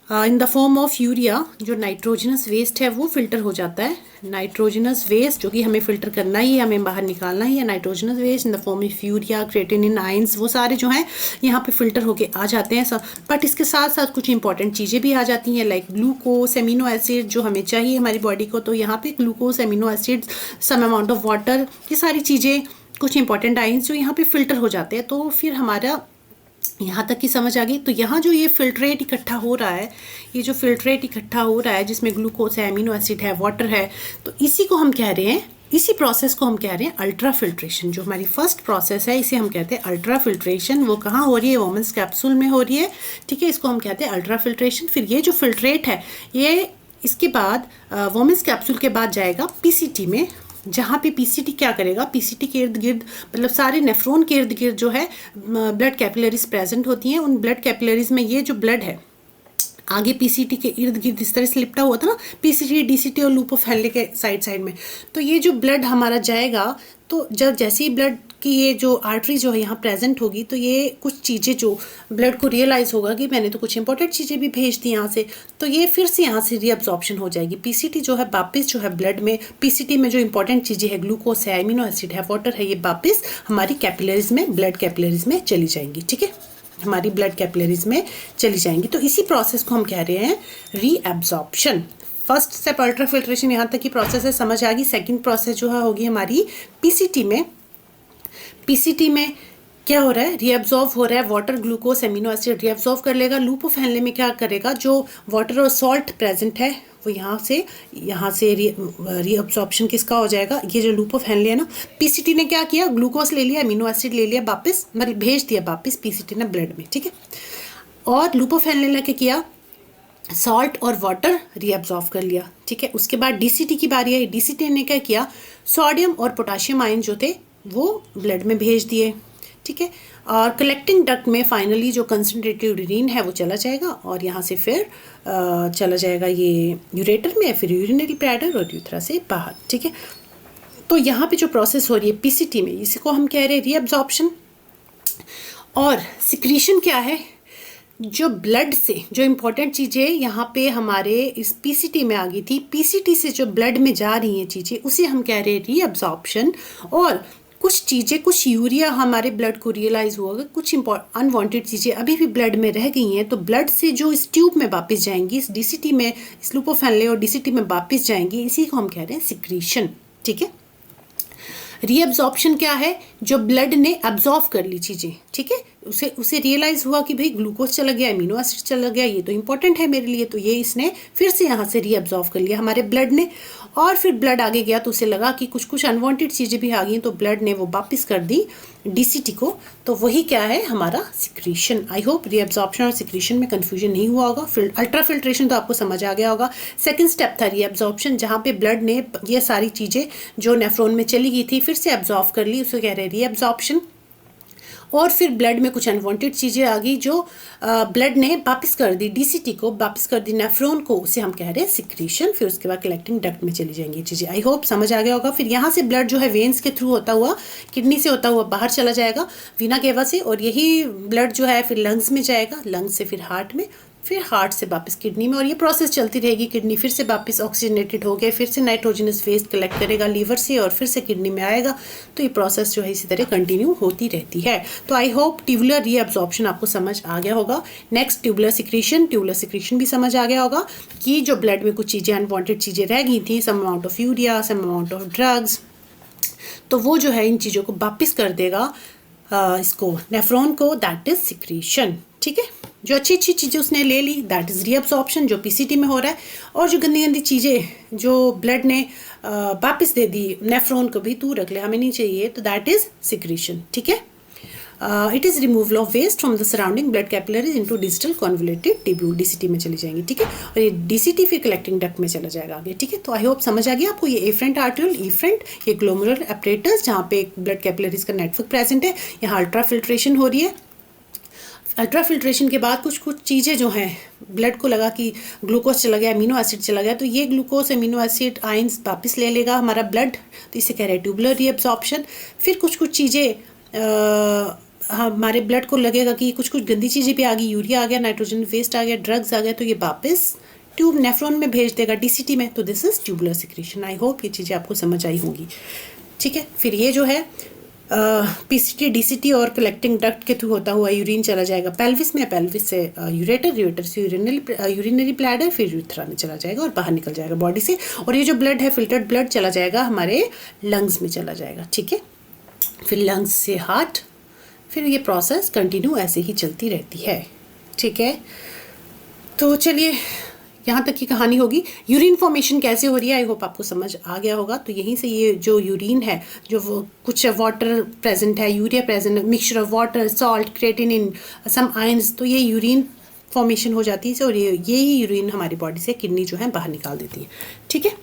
इन द फॉर्म ऑफ यूरिया, जो नाइट्रोजनस वेस्ट है वो फिल्टर हो जाता है। नाइट्रोजनस वेस्ट जो कि हमें फिल्टर करना ही है, हमें बाहर निकालना ही है। Nitrogenous waste in the form of urea, creatinine, ions, वो सारे जो हैं यहाँ पे फिल्टर होके आ जाते हैं सब। बट इसके साथ साथ कुछ इंपॉर्टेंट चीज़ें भी आ जाती हैं, लाइक ग्लूकोज, एमिनो एसिड जो हमें चाहिए हमारी बॉडी को। तो यहाँ पे glucose, amino acid, some amount of water, ये सारी चीज़ें, कुछ इंपॉर्टेंट आयंस जो यहाँ पे फिल्टर हो जाते हैं। तो फिर हमारा यहाँ तक की समझ आ गई। तो यहाँ जो ये फिल्ट्रेट इकट्ठा हो रहा है, ये जो फिल्ट्रेट इकट्ठा हो रहा है जिसमें ग्लूकोज है, एमिनो एसिड है, वाटर है, तो इसी को हम कह रहे हैं, इसी प्रोसेस को हम कह रहे हैं अल्ट्रा फिल्ट्रेशन। जो हमारी फर्स्ट प्रोसेस है इसे हम कहते हैं अल्ट्रा फिल्ट्रेशन। वो कहाँ हो रही है? वोमेंस कैप्सूल में हो रही है, ठीक है। इसको हम कहते हैं अल्ट्रा फिल्ट्रेशन। फिर ये जो फिल्ट्रेट है ये इसके बाद वोमेंस कैप्सूल के बाद जाएगा पीसीटी में, जहाँ पे पीसीटी क्या करेगा? पीसीटी के इर्द गिर्द, मतलब सारे नेफ्रॉन के इर्द गिर्द जो है ब्लड कैपिलरीज प्रेजेंट होती हैं। उन ब्लड कैपिलरीज में ये जो ब्लड है आगे पीसीटी के इर्द गिर्द इस तरह से लिपटा हुआ था ना, पीसीटी, डीसीटी और लूप ऑफ हेनले के साइड में। तो ये जो ब्लड हमारा जाएगा, तो जब जैसे ही ब्लड की ये जो आर्टरी जो है यहाँ प्रेजेंट होगी, तो ये कुछ चीज़ें जो ब्लड को रियलाइज़ होगा कि मैंने तो कुछ इंपॉर्टेंट चीज़ें भी भेज दी यहाँ से, तो ये फिर से यहाँ से रीअब्जॉर्प्शन हो जाएगी। पीसीटी जो है वापस जो है ब्लड में, पीसीटी में जो इंपॉर्टेंट चीज़ें है, ग्लूकोज है, एमिनो एसिड है, वाटर है, ये वापस हमारी कैपिलरीज में, ब्लड कैपिलरीज में चली जाएंगी, ठीक है, हमारी ब्लड कैपिलरीज में चली जाएंगी। तो इसी प्रोसेस को हम कह रहे हैं reabsorption. First step ultra filtration, यहाँ तक की प्रोसेस है, समझ आ गई। सेकंड प्रोसेस जो है होगी हमारी पीसीटी में। पीसीटी में क्या हो रहा है? रीअब्जॉर्ब हो रहा है water, glucose, amino acid reabsorb कर लेगा। लूप ऑफ हेनले में क्या करेगा? जो वाटर और सॉल्ट प्रेजेंट है वो यहाँ से रीअब्जॉर्प्शन किसका हो जाएगा? ये जो लूप ऑफ हेनले है ना, पीसीटी ने क्या किया? ग्लूकोज ले लिया, एमिनो एसिड ले लिया, वापस मतलब भेज दिया वापस पीसीटी ने ब्लड में, ठीक है। और लूप ऑफ हेनले ने क्या किया? सॉल्ट और वाटर रीअब्जॉर्ब कर लिया, ठीक है। उसके बाद डीसीटी की बारी आई। डीसीटी ने क्या किया? सोडियम और पोटाशियम आयन जो थे वो ब्लड में भेज दिए, ठीक है। और कलेक्टिंग डक्ट में फाइनली जो कंसनट्रेटेड यूरिन है वो चला जाएगा और यहाँ से फिर चला जाएगा ये यूरेटर में, फिर यूरिनरी ब्लैडर और यूथरा से बाहर, ठीक है। तो यहाँ पे जो प्रोसेस हो रही है पीसीटी में, इसको हम कह रहे हैं रीअब्जॉर्प्शन। और सिक्रीशन क्या है? जो ब्लड से जो इम्पोर्टेंट चीज़ें यहाँ पे हमारे इस पीसीटी में आ गई थी, पीसीटी से जो ब्लड में जा रही हैं चीज़ें, उसे हम कह रहे हैं रीअब्जॉर्प्शन। और कुछ चीज़ें, कुछ यूरिया हमारे ब्लड को रियलाइज़ हुआ, कुछ अनवांटेड चीज़ें अभी भी ब्लड में रह गई हैं, तो ब्लड से जो इस ट्यूब में वापस जाएंगी, इस डीसीटी में, इस लूप ऑफ हेनले और डीसीटी में वापस जाएंगी, इसी को हम कह रहे हैं सिक्रीशन, ठीक है। रीअब्जॉर्प्शन क्या है? जो ब्लड ने अब्जॉर्व कर ली चीज़ें, ठीक है, उसे रियलाइज़ हुआ कि भाई ग्लूकोज चला गया, एमिनो एसिड चला गया, ये तो इंपॉर्टेंट है मेरे लिए, तो ये इसने फिर से यहाँ से रीअब्जॉर्व कर लिया हमारे ब्लड ने। और फिर ब्लड आगे गया तो उसे लगा कि कुछ अनवांटेड चीज़ें भी आ गई, तो ब्लड ने वो वापस कर दी डीसीटी को। तो वही क्या है? हमारा सिक्रीशन। आई होप रीअब्जॉर्प्शन और सिक्रीशन में कन्फ्यूजन नहीं हुआ होगा। अल्ट्रा फिल्ट्रेशन तो आपको समझ आ गया होगा। सेकेंड स्टेप था रीअब्जॉर्प्शन, जहाँ पे ब्लड ने ये सारी चीज़ें जो नेफ्रॉन में चली गई थी फिर से एब्जॉर्व कर ली, उसे कह रहे हैं रीअब्जॉर्प्शन। और फिर ब्लड में कुछ अनवांटेड चीज़ें आ गई जो ब्लड ने वापस कर दी डीसीटी को, वापस कर दी नेफ्रॉन को, उसे हम कह रहे हैं सिक्रीशन। फिर उसके बाद कलेक्टिंग डक्ट में चली जाएंगी चीज़ें। आई होप समझ आ गया होगा। फिर यहाँ से ब्लड जो है वेन्स के थ्रू होता हुआ, किडनी से होता हुआ बाहर चला जाएगा वीना केवा से, और यही ब्लड जो है फिर लंग्स में जाएगा, लंग्स से फिर हार्ट में, फिर हार्ट से वापस किडनी में, और ये प्रोसेस चलती रहेगी। किडनी फिर से वापस ऑक्सीजनेटेड हो गए, फिर से नाइट्रोजनस वेस्ट कलेक्ट करेगा लीवर से और फिर से किडनी में आएगा। तो ये प्रोसेस जो है इसी तरह कंटिन्यू होती रहती है। तो आई होप ट्यूबुलर रीअब्जॉर्प्शन आपको समझ आ गया होगा। नेक्स्ट ट्यूबुलर सिक्रीशन भी समझ आ गया होगा कि जो ब्लड में कुछ चीज़ें, अनवांटेड चीज़ें रह गई थी, some amount of urea, some amount of drugs, तो वो जो है इन चीज़ों को वापस कर देगा इसको नेफ्रॉन को, दैट इज सिक्रीशन, ठीक है। जो अच्छी अच्छी चीज़ें उसने ले ली, दैट इज़ रीअब्जॉर्प्शन, जो पीसीटी में हो रहा है। और जो गंदी गंदी चीज़ें जो ब्लड ने वापस दे दी नेफ्रॉन को, भी तू रख ले, हमें नहीं चाहिए, तो दैट इज़ सिक्रीशन, ठीक है। It is removal of waste from the surrounding blood capillaries into digital convoluted tubule, DCT में चली जाएंगी, ठीक है। और ये DCT फिर कलेक्टिंग डक्ट में चला जाएगा आगे, ठीक है। तो आई होप समझ आ गया आपको। ये एफरेंट आर्टरियल, इफ्रेंट, ये ग्लोमेरुलर अपरेटस जहाँ पे ब्लड कैपिलरीज का नेटवर्क प्रेजेंट है, यहाँ अल्ट्रा फिल्ट्रेशन हो रही है। अल्ट्रा फिल्ट्रेशन के बाद कुछ कुछ चीज़ें जो हैं, ब्लड को लगा कि ग्लूकोज चला गया, अमीनो एसिड चला गया, तो ये ग्लूकोज, अमीनो एसिड, आयंस वापस ले लेगा हमारा ब्लड, तो इसे कह रहे हैं ट्यूबुलर रीअब्जॉर्प्शन। फिर कुछ कुछ चीज़ें हमारे ब्लड को लगेगा कि कुछ कुछ गंदी चीज़ें भी आ गई, यूरिया आ गया, नाइट्रोजन वेस्ट आ गया, ड्रग्स आ गया, तो ये वापस ट्यूब नेफ्रॉन में भेज देगा DCT में, तो this is tubular secretion. I hope ये चीज़ें आपको समझ आई होंगी, ठीक है। फिर ये जो है PCT, DCT और कलेक्टिंग डक्ट के थ्रू होता हुआ यूरिन चला जाएगा पेल्विस में, पेल्विस से यूरेटर, यूरेटर से यूरिनरी ब्लैडर, फिर यूथ्रा में चला जाएगा और बाहर निकल जाएगा बॉडी से। और ये जो ब्लड है, फिल्टर्ड ब्लड चला जाएगा हमारे लंग्स में चला जाएगा, ठीक है। फिर लंग्स से हार्ट, फिर ये प्रोसेस कंटिन्यू ऐसे ही चलती रहती है, ठीक है। तो चलिए यहाँ तक की कहानी होगी। यूरिन फॉर्मेशन कैसे हो रही है, आई होप आपको समझ आ गया होगा। तो यहीं से ये जो यूरिन है, जो वो कुछ वाटर प्रेजेंट है, urea present, mixture of water, salt, creatinine, some ions, तो ये यूरिन फॉर्मेशन हो जाती है और ये ही यूरिन हमारी बॉडी से किडनी जो है बाहर निकाल देती है, ठीक है।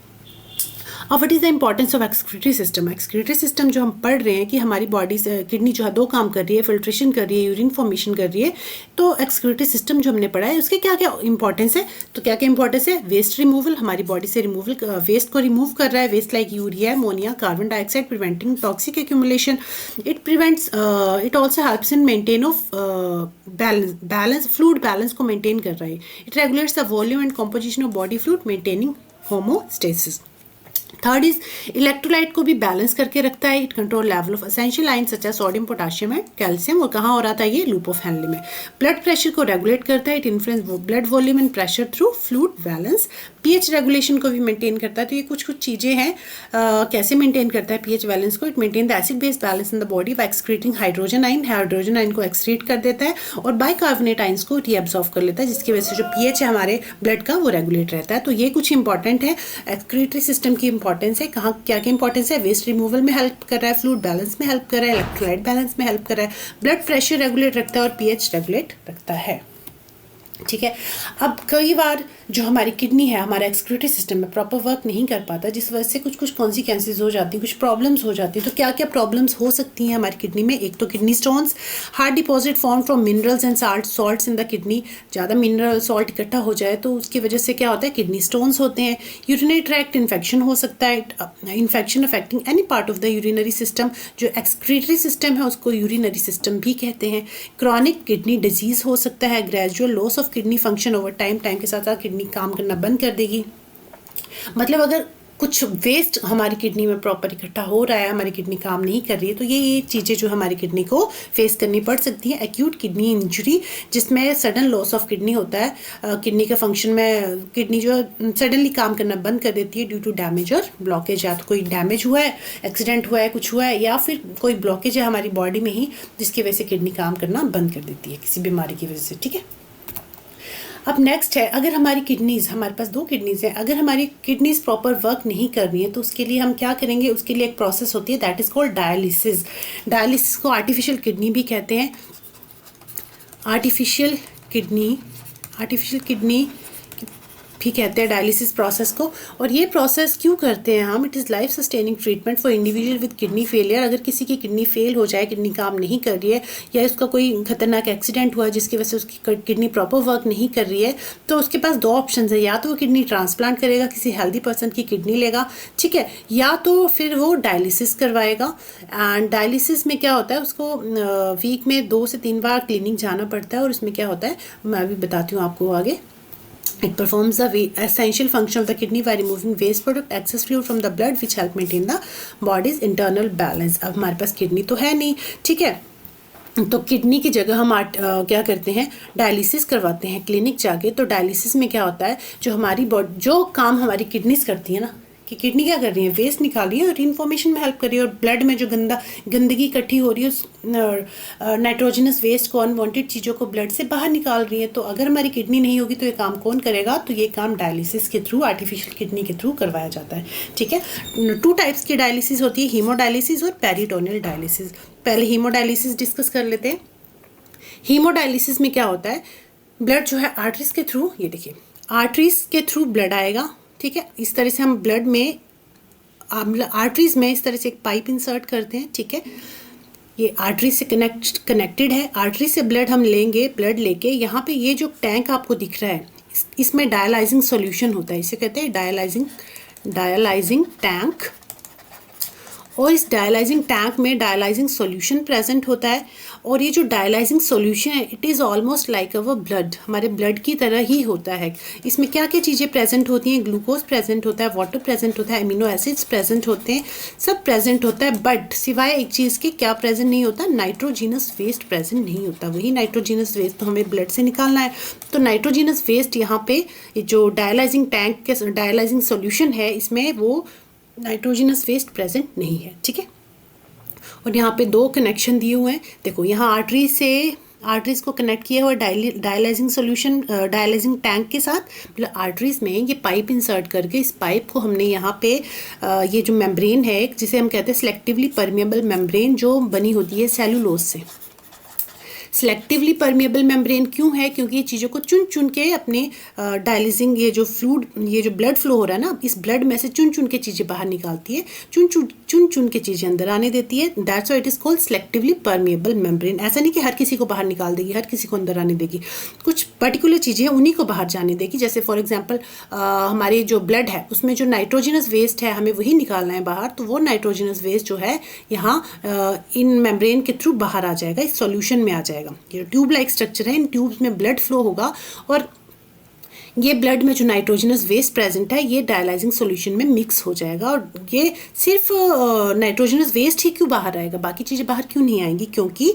अब what is the importance of excretory system. Excretory system जो हम पढ़ रहे हैं कि हमारी बॉडी से किडनी जो है दो काम कर रही है, फिल्ट्रेशन कर रही है, यूरिन फॉर्मेशन कर रही है। तो एक्सक्रीटरी सिस्टम जो हमने पढ़ा है उसके क्या क्या इंपॉर्टेंस है, तो क्या क्या इंपॉर्टेंस है। वेस्ट रिमूवल, हमारी बॉडी से रिमूवल, वेस्ट को रिमूव कर रहा है, waste like urea, ammonia, carbon dioxide, preventing toxic accumulation. It prevents, it also helps in maintain of balance, fluid balance को मेंटेन कर रहा है। It regulates the volume and composition of body fluid, maintaining homeostasis. Third is electrolyte को भी balance करके रखता है। It control level of essential ion such as sodium, potassium and calcium. और कहाँ हो रहा था ये, लूप ऑफ हेनले में। ब्लड प्रेशर को रेगुलेट करता है। It influence blood volume and pressure through fluid balance. PH regulation को भी मेंटेन करता है। तो ये कुछ कुछ चीज़ें हैं, कैसे मेंटेन करता है पीएच बैलेंस को। It maintain the acid base balance in the body by excreting hydrogen ion, hydrogen ion को एक्सक्रीट कर देता है और बाइकार्बोनेट आयंस को रीअब्सॉर्ब कर लेता है, जिसकी वजह से जो पीएच है हमारे ब्लड का वो रेगुलेट रहता है। तो ये कुछ इंपॉर्टेंट है, एक्सक्रीटरी सिस्टम की इंपॉर्टेंस है। कहाँ क्या क्या इंपॉर्टेंस है, वेस्ट रिमूवल में हेल्प कर रहा है, फ्लूइड बैलेंस में हेल्प कर रहा है, इलेक्ट्रोलाइट बैलेंस में हेल्प कर रहा है, ब्लड प्रेशर रेगुलेट रखता है और पीएच रेगुलेट रखता है, ठीक है। अब कई बार जो हमारी किडनी है, हमारा एक्सक्रीटरी सिस्टम में प्रॉपर वर्क नहीं कर पाता, जिस वजह से कुछ कुछ कॉन्सिक्वेंसेज हो जाती हैं, कुछ प्रॉब्लम्स हो जाती हैं। तो क्या क्या प्रॉब्लम्स हो सकती हैं हमारी किडनी में। एक तो kidney stones, hard deposit form from minerals and salts in the kidney. ज़्यादा मिनरल सॉल्ट इकट्ठा हो जाए तो उसकी वजह से क्या होता है, किडनी स्टोन्स होते हैं। यूरिनरी ट्रैक्ट इन्फेक्शन हो सकता है, infection affecting any part of the urinary system. जो एक्सक्रीटरी सिस्टम है उसको यूरिनरी सिस्टम भी कहते हैं। क्रॉनिक किडनी डिजीज हो सकता है। Gradual loss of kidney function over time, time के साथ साथ किडनी काम करना बंद कर देगी। मतलब अगर कुछ वेस्ट हमारी किडनी में प्रॉपर इकट्ठा हो रहा है, हमारी किडनी काम नहीं कर रही है, तो ये चीज़ें जो हमारी किडनी को फेस करनी पड़ सकती हैं। एक्यूट किडनी इंजरी, जिसमें सडन लॉस ऑफ किडनी होता है, किडनी के फंक्शन में किडनी जो सडनली काम करना बंद कर देती है ड्यू टू डैमेज और ब्लॉकेज। या तो कोई डैमेज हुआ है, एक्सीडेंट हुआ है, कुछ हुआ है, या फिर कोई ब्लॉकेज है हमारी बॉडी में ही जिसकी वजह से किडनी काम करना बंद कर देती है किसी बीमारी की वजह से, ठीक है। अब नेक्स्ट है, अगर हमारी किडनीज़, हमारे पास 2 किडनीज़ हैं, अगर हमारी किडनीज़ प्रॉपर वर्क नहीं कर रही है तो उसके लिए हम क्या करेंगे, उसके लिए एक प्रोसेस होती है that is called dialysis. Dialysis को आर्टिफिशियल किडनी भी कहते हैं। आर्टिफिशियल किडनी भी कहते हैं डायलिसिस प्रोसेस को। और ये प्रोसेस क्यों करते हैं हम, it is life sustaining treatment for individual with kidney failure. अगर किसी की किडनी फेल हो जाए, किडनी काम नहीं कर रही है, या उसका कोई खतरनाक एक्सीडेंट हुआ जिसकी वजह से उसकी किडनी प्रॉपर वर्क नहीं कर रही है, तो उसके पास 2 ऑप्शन है। या तो वो किडनी ट्रांसप्लांट करेगा, किसी हेल्दी पर्सन की किडनी लेगा, ठीक है, या तो फिर वो डायलिसिस करवाएगा। एंड डायलिसिस में क्या होता है, उसको वीक में 2 से 3 बार क्लिनिक जाना पड़ता है। और उसमें क्या होता है मैं अभी बताती हूँ आपको आगे। It performs the essential function of the kidney by removing waste product, excess fluid from the blood, which help maintain the body's internal balance. अब हमारे पास किडनी तो है नहीं, ठीक है, तो किडनी की जगह हम क्या करते हैं, डायलिसिस करवाते हैं क्लिनिक जाके। तो डायलिसिस में क्या होता है, जो हमारी बॉडी, जो काम हमारी किडनीज करती है ना, कि किडनी क्या कर रही है, वेस्ट निकाल रही है और इन्फॉर्मेशन में हेल्प कर रही है, और ब्लड में जो गंदगी इकट्ठी हो रही है उस नाइट्रोजनस वेस्ट को, अनवांटेड चीज़ों को ब्लड से बाहर निकाल रही है। तो अगर हमारी किडनी नहीं होगी तो ये काम कौन करेगा, तो ये काम डायलिसिस के थ्रू, आर्टिफिशियल किडनी के थ्रू करवाया जाता है। ठीक है, 2 टाइप्स की डायलिसिस होती है, हीमोडायलिसिस और पेरिटोनियल डायलिसिस। पहले हीमोडायलिसिस डिस्कस कर लेते हैं। हीमोडायलिसिस में क्या होता है, ब्लड जो है आर्टरीज के थ्रू, ये देखिए आर्टरीज के थ्रू ब्लड आएगा। ठीक है, इस तरह से हम ब्लड में आर्टरीज में इस तरह से एक पाइप इंसर्ट करते हैं। ठीक है, ये आर्टरी से कनेक्टेड है, आर्टरी से ब्लड हम लेंगे, ब्लड लेके यहाँ पे ये जो टैंक आपको दिख रहा है इसमें डायलाइजिंग सॉल्यूशन होता है, इसे कहते हैं डायलाइजिंग टैंक। और इस डायलाइजिंग टैंक में डायलाइजिंग सॉल्यूशन प्रेजेंट होता है, और ये जो डायलाइजिंग सॉल्यूशन है it is almost like our blood, हमारे ब्लड की तरह ही होता है। इसमें क्या क्या चीज़ें प्रेजेंट होती हैं, ग्लूकोज प्रेजेंट होता है, वाटर प्रेजेंट होता है, अमीनो एसिड्स प्रेजेंट होते हैं, सब प्रेजेंट होता है। बट सिवाय एक चीज़ के क्या प्रेजेंट नहीं होता, नाइट्रोजीनस वेस्ट प्रेजेंट नहीं होता। वही नाइट्रोजीनस वेस्ट तो हमें ब्लड से निकालना है, तो नाइट्रोजीनस वेस्ट यहाँ पे जो डायलाइजिंग टैंक के डायलाइजिंग सॉल्यूशन है इसमें वो नाइट्रोजनस वेस्ट प्रेजेंट नहीं है। ठीक है, और यहाँ पे 2 कनेक्शन दिए हुए हैं। देखो यहाँ आर्टरीज को कनेक्ट किया हुआ डायलाइजिंग सॉल्यूशन डायलाइजिंग टैंक के साथ, मतलब आर्टरीज में ये पाइप इंसर्ट करके इस पाइप को हमने यहाँ पे ये जो मेम्ब्रेन है जिसे हम कहते हैं सिलेक्टिवली परमिएबल मेम्ब्रेन, जो बनी होती है सेलुलोज से। सिलेक्टिवली परमिएबल मेम्ब्रेन क्यों है, क्योंकि ये चीज़ों को चुन चुन के अपने डायलिसिंग ये जो ब्लड फ्लो हो रहा है ना, इस ब्लड में से चुन चुन के चीज़ें बाहर निकालती है, चुन चुन के चीज़ें अंदर आने देती है। That's why it is called selectively permeable membrane. ऐसा नहीं कि हर किसी को बाहर निकाल देगी, हर किसी को अंदर आने देगी, कुछ पर्टिकुलर चीज़ें हैं उन्हीं को बाहर जाने देगी। जैसे फॉर एग्जाम्पल हमारी जो ब्लड है उसमें जो नाइट्रोजनस वेस्ट है हमें वही निकालना है बाहर, तो वो नाइट्रोजनस वेस्ट जो है यहाँ इन मेम्ब्रेन के थ्रू बाहर आ जाएगा, इस सॉल्यूशन में आ जाएगा। ये ट्यूब लाइक स्ट्रक्चर है, इन ट्यूब्स में ब्लड फ्लो होगा, और ये ब्लड में जो नाइट्रोजनस वेस्ट प्रेजेंट है ये डायलाइजिंग सॉल्यूशन में मिक्स हो जाएगा। और ये सिर्फ नाइट्रोजनस वेस्ट ही क्यों बाहर आएगा, बाकी चीज़ें बाहर क्यों नहीं आएंगी, क्योंकि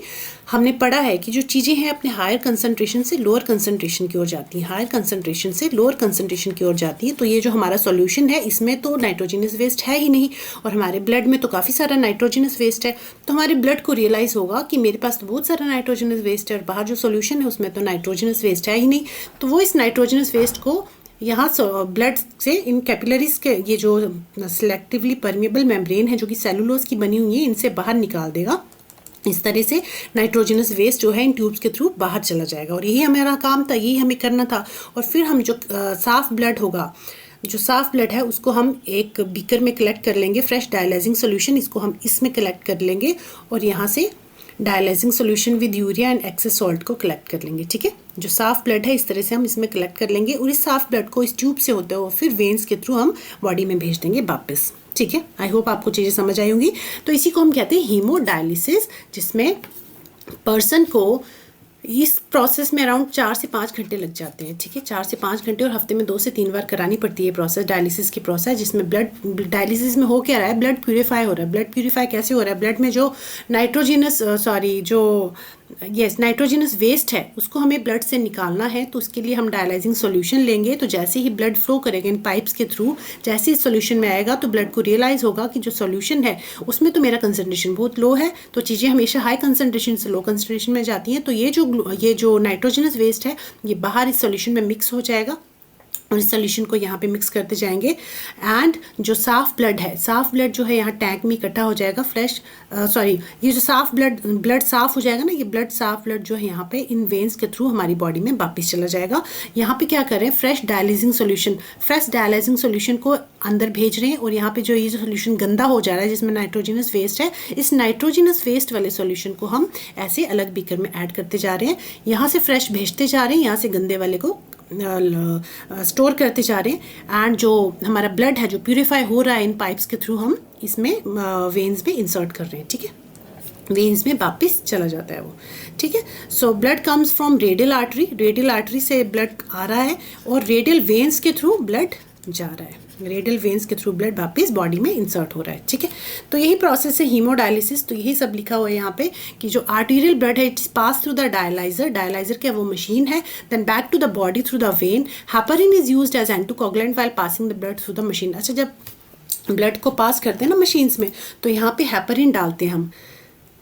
हमने पढ़ा है कि जो चीज़ें हैं अपने हायर कंसंट्रेशन से लोअर कंसंट्रेशन की ओर जाती हैं, हायर कंसंट्रेशन से लोअर कंसंट्रेशन की ओर जाती हैं। तो ये जो हमारा सॉल्यूशन है इसमें तो नाइट्रोजनस वेस्ट है ही नहीं, और हमारे ब्लड में तो काफ़ी सारा नाइट्रोजनस वेस्ट है। तो हमारे ब्लड को रियलाइज़ होगा कि मेरे पास तो बहुत सारा नाइट्रोजनस वेस्ट है और बाहर जो सॉल्यूशन है उसमें तो नाइट्रोजनस वेस्ट है ही नहीं। तो वो इस नाइट्रोजनस वेस्ट को यहाँ ब्लड से इन कैपिलरीज के ये जो सिलेक्टिवली परमिएबल मेम्ब्रेन है जो कि सेलुलोज की बनी हुई है इनसे बाहर निकाल देगा। इस तरह से नाइट्रोजनस वेस्ट जो है इन ट्यूब्स के थ्रू बाहर चला जाएगा, और यही हमारा काम था, यही हमें करना था। और फिर हम जो साफ ब्लड होगा, जो साफ ब्लड है उसको हम एक बीकर में कलेक्ट कर लेंगे, फ्रेश डायलाइजिंग सॉल्यूशन, इसको हम इसमें कलेक्ट कर लेंगे और यहाँ से dialysing solution with urea and excess salt को कलेक्ट कर लेंगे। ठीक है, जो साफ ब्लड है इस तरह से हम इसमें कलेक्ट कर लेंगे, और इस साफ ब्लड को इस ट्यूब से होते हुए फिर वेन्स के थ्रू हम बॉडी में भेज देंगे वापस। ठीक है, आई होप आपको चीज़ें समझ आई होंगी। तो इसी को हम कहते हैं हीमोडायलिसिस, जिसमें पर्सन को इस प्रोसेस में अराउंड 4 से 5 घंटे लग जाते हैं। ठीक है, 4 से 5 घंटे, और हफ्ते में 2 से 3 बार करानी पड़ती है प्रोसेस, डायलिसिस की प्रोसेस, जिसमें ब्लड डायलिसिस में हो क्या रहा है, ब्लड प्यूरिफाई हो रहा है। ब्लड प्यूरिफाई कैसे हो रहा है, ब्लड में जो नाइट्रोजनस वेस्ट है उसको हमें ब्लड से निकालना है, तो उसके लिए हम डायलाइजिंग सॉल्यूशन लेंगे। तो जैसे ही ब्लड फ्लो करेगा इन पाइप्स के थ्रू, जैसे इस सॉल्यूशन में आएगा तो ब्लड को रियलाइज़ होगा कि जो सॉल्यूशन है उसमें तो मेरा कंसंट्रेशन बहुत लो है, तो चीज़ें हमेशा हाई कंसंट्रेशन से लो कंसंट्रेशन में जाती हैं। तो ये जो नाइट्रोजनस वेस्ट है ये बाहर इस सॉल्यूशन में मिक्स हो जाएगा, और इस सोल्यूशन को यहाँ पे मिक्स करते जाएंगे। एंड जो साफ ब्लड है, साफ ब्लड जो है यहाँ टैंक में इकट्ठा हो जाएगा, ये जो साफ ब्लड साफ हो जाएगा ना, ये साफ ब्लड जो है यहाँ पे इन वेन्स के थ्रू हमारी बॉडी में वापस चला जाएगा। यहाँ पे क्या कर रहे हैं, फ्रेश डायलाइजिंग सॉल्यूशन को अंदर भेज रहे हैं, और यहाँ पे जो ये सॉल्यूशन गंदा हो जा रहा है जिसमें नाइट्रोजनस वेस्ट है, इस नाइट्रोजनस वेस्ट वाले सॉल्यूशन को हम ऐसे अलग बीकर में ऐड करते जा रहे हैं। यहाँ से फ्रेश भेजते जा रहे हैं, यहाँ से गंदे वाले को स्टोर करते जा रहे हैं। एंड जो हमारा ब्लड है जो प्यूरिफाई हो रहा है इन पाइप्स के थ्रू, हम इसमें वेन्स में इंसर्ट कर रहे हैं। ठीक है, वेन्स में वापस चला जाता है वो। ठीक है, so blood comes from radial artery से ब्लड आ रहा है, और रेडियल वेन्स के थ्रू ब्लड जा रहा है, रेडियल वेन्स के थ्रू ब्लड वापस बॉडी में इंसर्ट हो रहा है। ठीक है, तो यही प्रोसेस है हीमोडायलिसिस। तो यही सब लिखा हुआ है यहाँ पे कि जो आर्टीरियल ब्लड है it's pass through the dialyser क्या वो मशीन है, then back to the body through the vein. Heparin is used as anticoagulant while passing the blood through the machine. अच्छा, जब ब्लड को पास करते हैं ना मशीन्स में, तो यहाँ पे हेपरिन डालते हैं हम।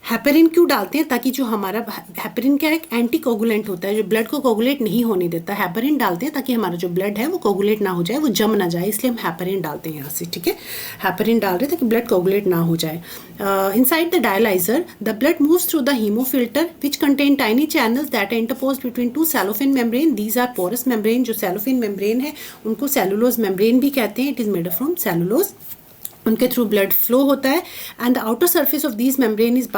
हेपरिन क्यों डालते हैं? ताकि जो हमारा हेपरिन क्या है, एक एंटी कोगुलेंट होता है जो ब्लड को कोगुलेट नहीं होने देता। हेपरिन डालते हैं ताकि हमारा जो ब्लड है वो कोगुलेट ना हो जाए, वो जम ना जाए, इसलिए हम हेपरिन डालते हैं यहाँ से, ठीक है। हेपरिन डाल रहे हैं ताकि ब्लड कोगुलेट ना हो जाए। Inside the dialyser the blood moves through the haemofilter which contain tiny channels that are interposed between two cellophane membrane. These are porous membrane. जो सेलोफिन मेम्ब्रेन है उनको सेलुलोज मेम्ब्रेन भी कहते हैं। It is made from cellulose. उनके through blood flow होता है and the outer surface of these membrane is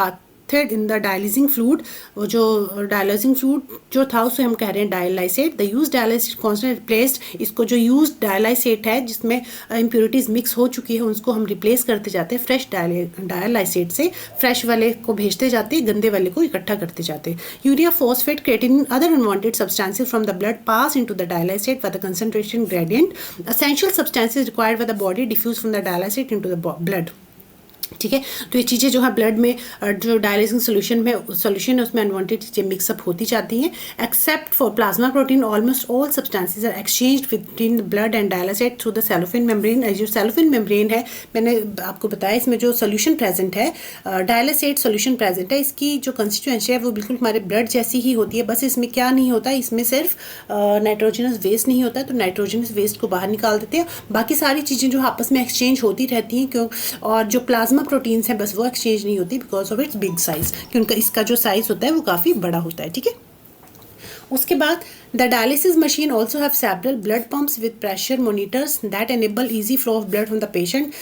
bathed in the dialysing fluid। वो जो डायलाइजिंग फ्लूइड जो था उसे हम कह रहे हैं डायलाइसेट। The use डायलाइसेट constant replaced. इसको जो यूज डायलाइसेट है जिसमें इम्प्योरिटीज मिक्स हो चुकी है उसको हम रिप्लेस करते जाते हैं फ्रेश डायलाइसेट से। फ्रेश वाले को भेजते जाते हैं, गंदे वाले को इकट्ठा करते जाते हैं। Urea, phosphate, creatinine, other unwanted substances from the blood pass into the dialysate with the concentration gradient. Essential substances required by the body diffuse from the dialysate into the blood. ठीक है, तो ये चीज़ें जो है ब्लड में जो dialysing solution है उसमें अनवांटेड चीज़ें मिक्सअप होती जाती हैं। Except for plasma protein almost all substances are exchanged between blood and dialysate through the cellophane membrane. जो सेलोफिन मेम्ब्रेन है मैंने आपको बताया, इसमें जो सोल्यूशन प्रेजेंट है, डायलाइसेट सोल्यूशन प्रेजेंट है, इसकी जो कंस्टिट्यूएंसी है वो बिल्कुल हमारे ब्लड जैसी ही होती है। बस इसमें क्या नहीं होता, इसमें सिर्फ नाइट्रोजनस वेस्ट नहीं होता है, तो नाइट्रोजनस वेस्ट को बाहर निकाल देते हैं। बाकी सारी चीज़ें जो आपस में एक्सचेंज होती रहती हैं क्यों, और जो प्लाज्मा प्रोटीन्स हैं बस वो एक्सचेंज नहीं होती because of its big size, क्योंकि इसका जो साइज होता है वो काफ़ी बड़ा होता है। ठीक है, उसके बाद the dialysis machine also have several blood pumps with pressure monitors that enable easy flow of blood from the patient.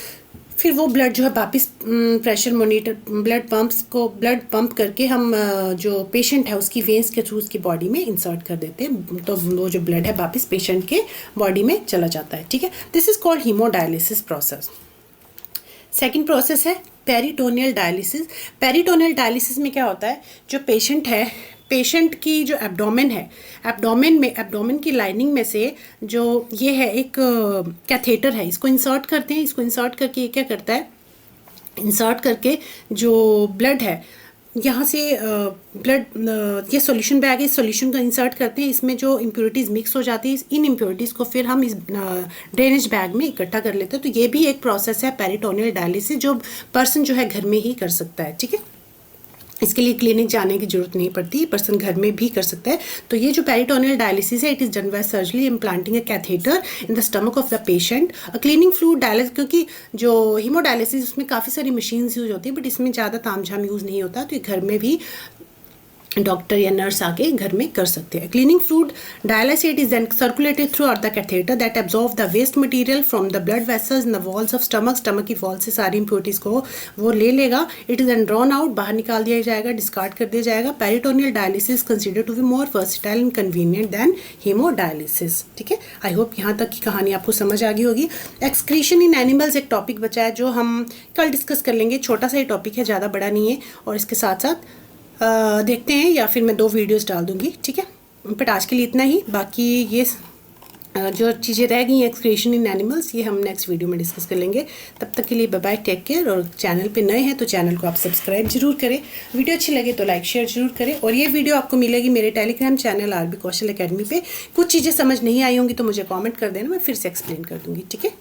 फिर वो ब्लड जो है वापस प्रेशर मोनीटर ब्लड पंप्स को ब्लड पंप करके हम जो पेशेंट है उसकी वेन्स के थ्रू उसकी बॉडी में इंसर्ट कर देते हैं, तो वो जो ब्लड है वापस पेशेंट के बॉडी में चला जाता है। ठीक है, this is called haemodialysis process. Second process है पेरिटोनियल डायलिसिस। पेरिटोनियल डायलिसिस में क्या होता है, जो पेशेंट है, पेशेंट की जो एब्डोमेन है, एब्डोमेन की लाइनिंग में से जो ये है एक कैथेटर है, इसको इंसर्ट करते हैं। इसको इंसर्ट करके ये क्या करता है, इंसर्ट करके जो ब्लड है यहाँ से ब्लड ये सॉल्यूशन बैग है, इस सॉल्यूशन को इंसर्ट करते हैं। इसमें जो इम्प्योरिटीज़ मिक्स हो जाती है, इन इम्प्योरिटीज़ को फिर हम इस ड्रेनेज बैग में इकट्ठा कर लेते हैं। तो ये भी एक प्रोसेस है पेरिटोनियल डायलिसिस, जो पर्सन जो है घर में ही कर सकता है। ठीक है, इसके लिए क्लिनिक जाने की जरूरत नहीं पड़ती, पर्सन घर में भी कर सकता है। तो ये जो पेरिटोनियल डायलिसिस है, it is done by surgery implanting a catheter in the stomach of the patient. Cleaning fluid dialysis, क्योंकि जो हीमोडायलिसिस उसमें काफ़ी सारी मशीन्स यूज होती है बट इसमें ज़्यादा तामझाम यूज़ नहीं होता, तो ये घर में भी डॉक्टर या नर्स आके घर में कर सकते हैं। Cleaning fluid dialysate is then circulated throughout the catheter that absorb the waste material from the blood vessels in the walls of stomach की वॉल से सारी इंप्योरिटीज को वो ले लेगा। It is then drawn out, बाहर निकाल दिया जाएगा, डिस्कार्ड कर दिया जाएगा। Peritoneal dialysis considered to be more versatile and convenient than hemodialysis. ठीक है, आई होप यहाँ तक की कहानी आपको समझ आ गई होगी। एक्सक्रीशन इन एनिमल्स एक टॉपिक बचा है जो हम कल डिस्कस कर लेंगे, छोटा सा ही टॉपिक है, ज़्यादा बड़ा नहीं है, और इसके साथ साथ देखते हैं या फिर मैं 2 वीडियोस डाल दूंगी। ठीक है, बट आज के लिए इतना ही। बाकी ये जो चीज़ें रह गई एक्सक्रीशन इन एनिमल्स ये हम नेक्स्ट वीडियो में डिस्कस कर लेंगे। तब तक के लिए बाय बाय, टेक केयर। और चैनल पे नए हैं तो चैनल को आप सब्सक्राइब जरूर करें, वीडियो अच्छी लगे तो लाइक शेयर जरूर करें। और ये वीडियो आपको मिलेगी मेरे टेलीग्राम चैनल आरबी कौशल एकेडमी पे। कुछ चीज़ें समझ नहीं आई होंगी तो मुझे कॉमेंट कर देना, मैं फिर से एक्सप्लेन कर दूँगी। ठीक है।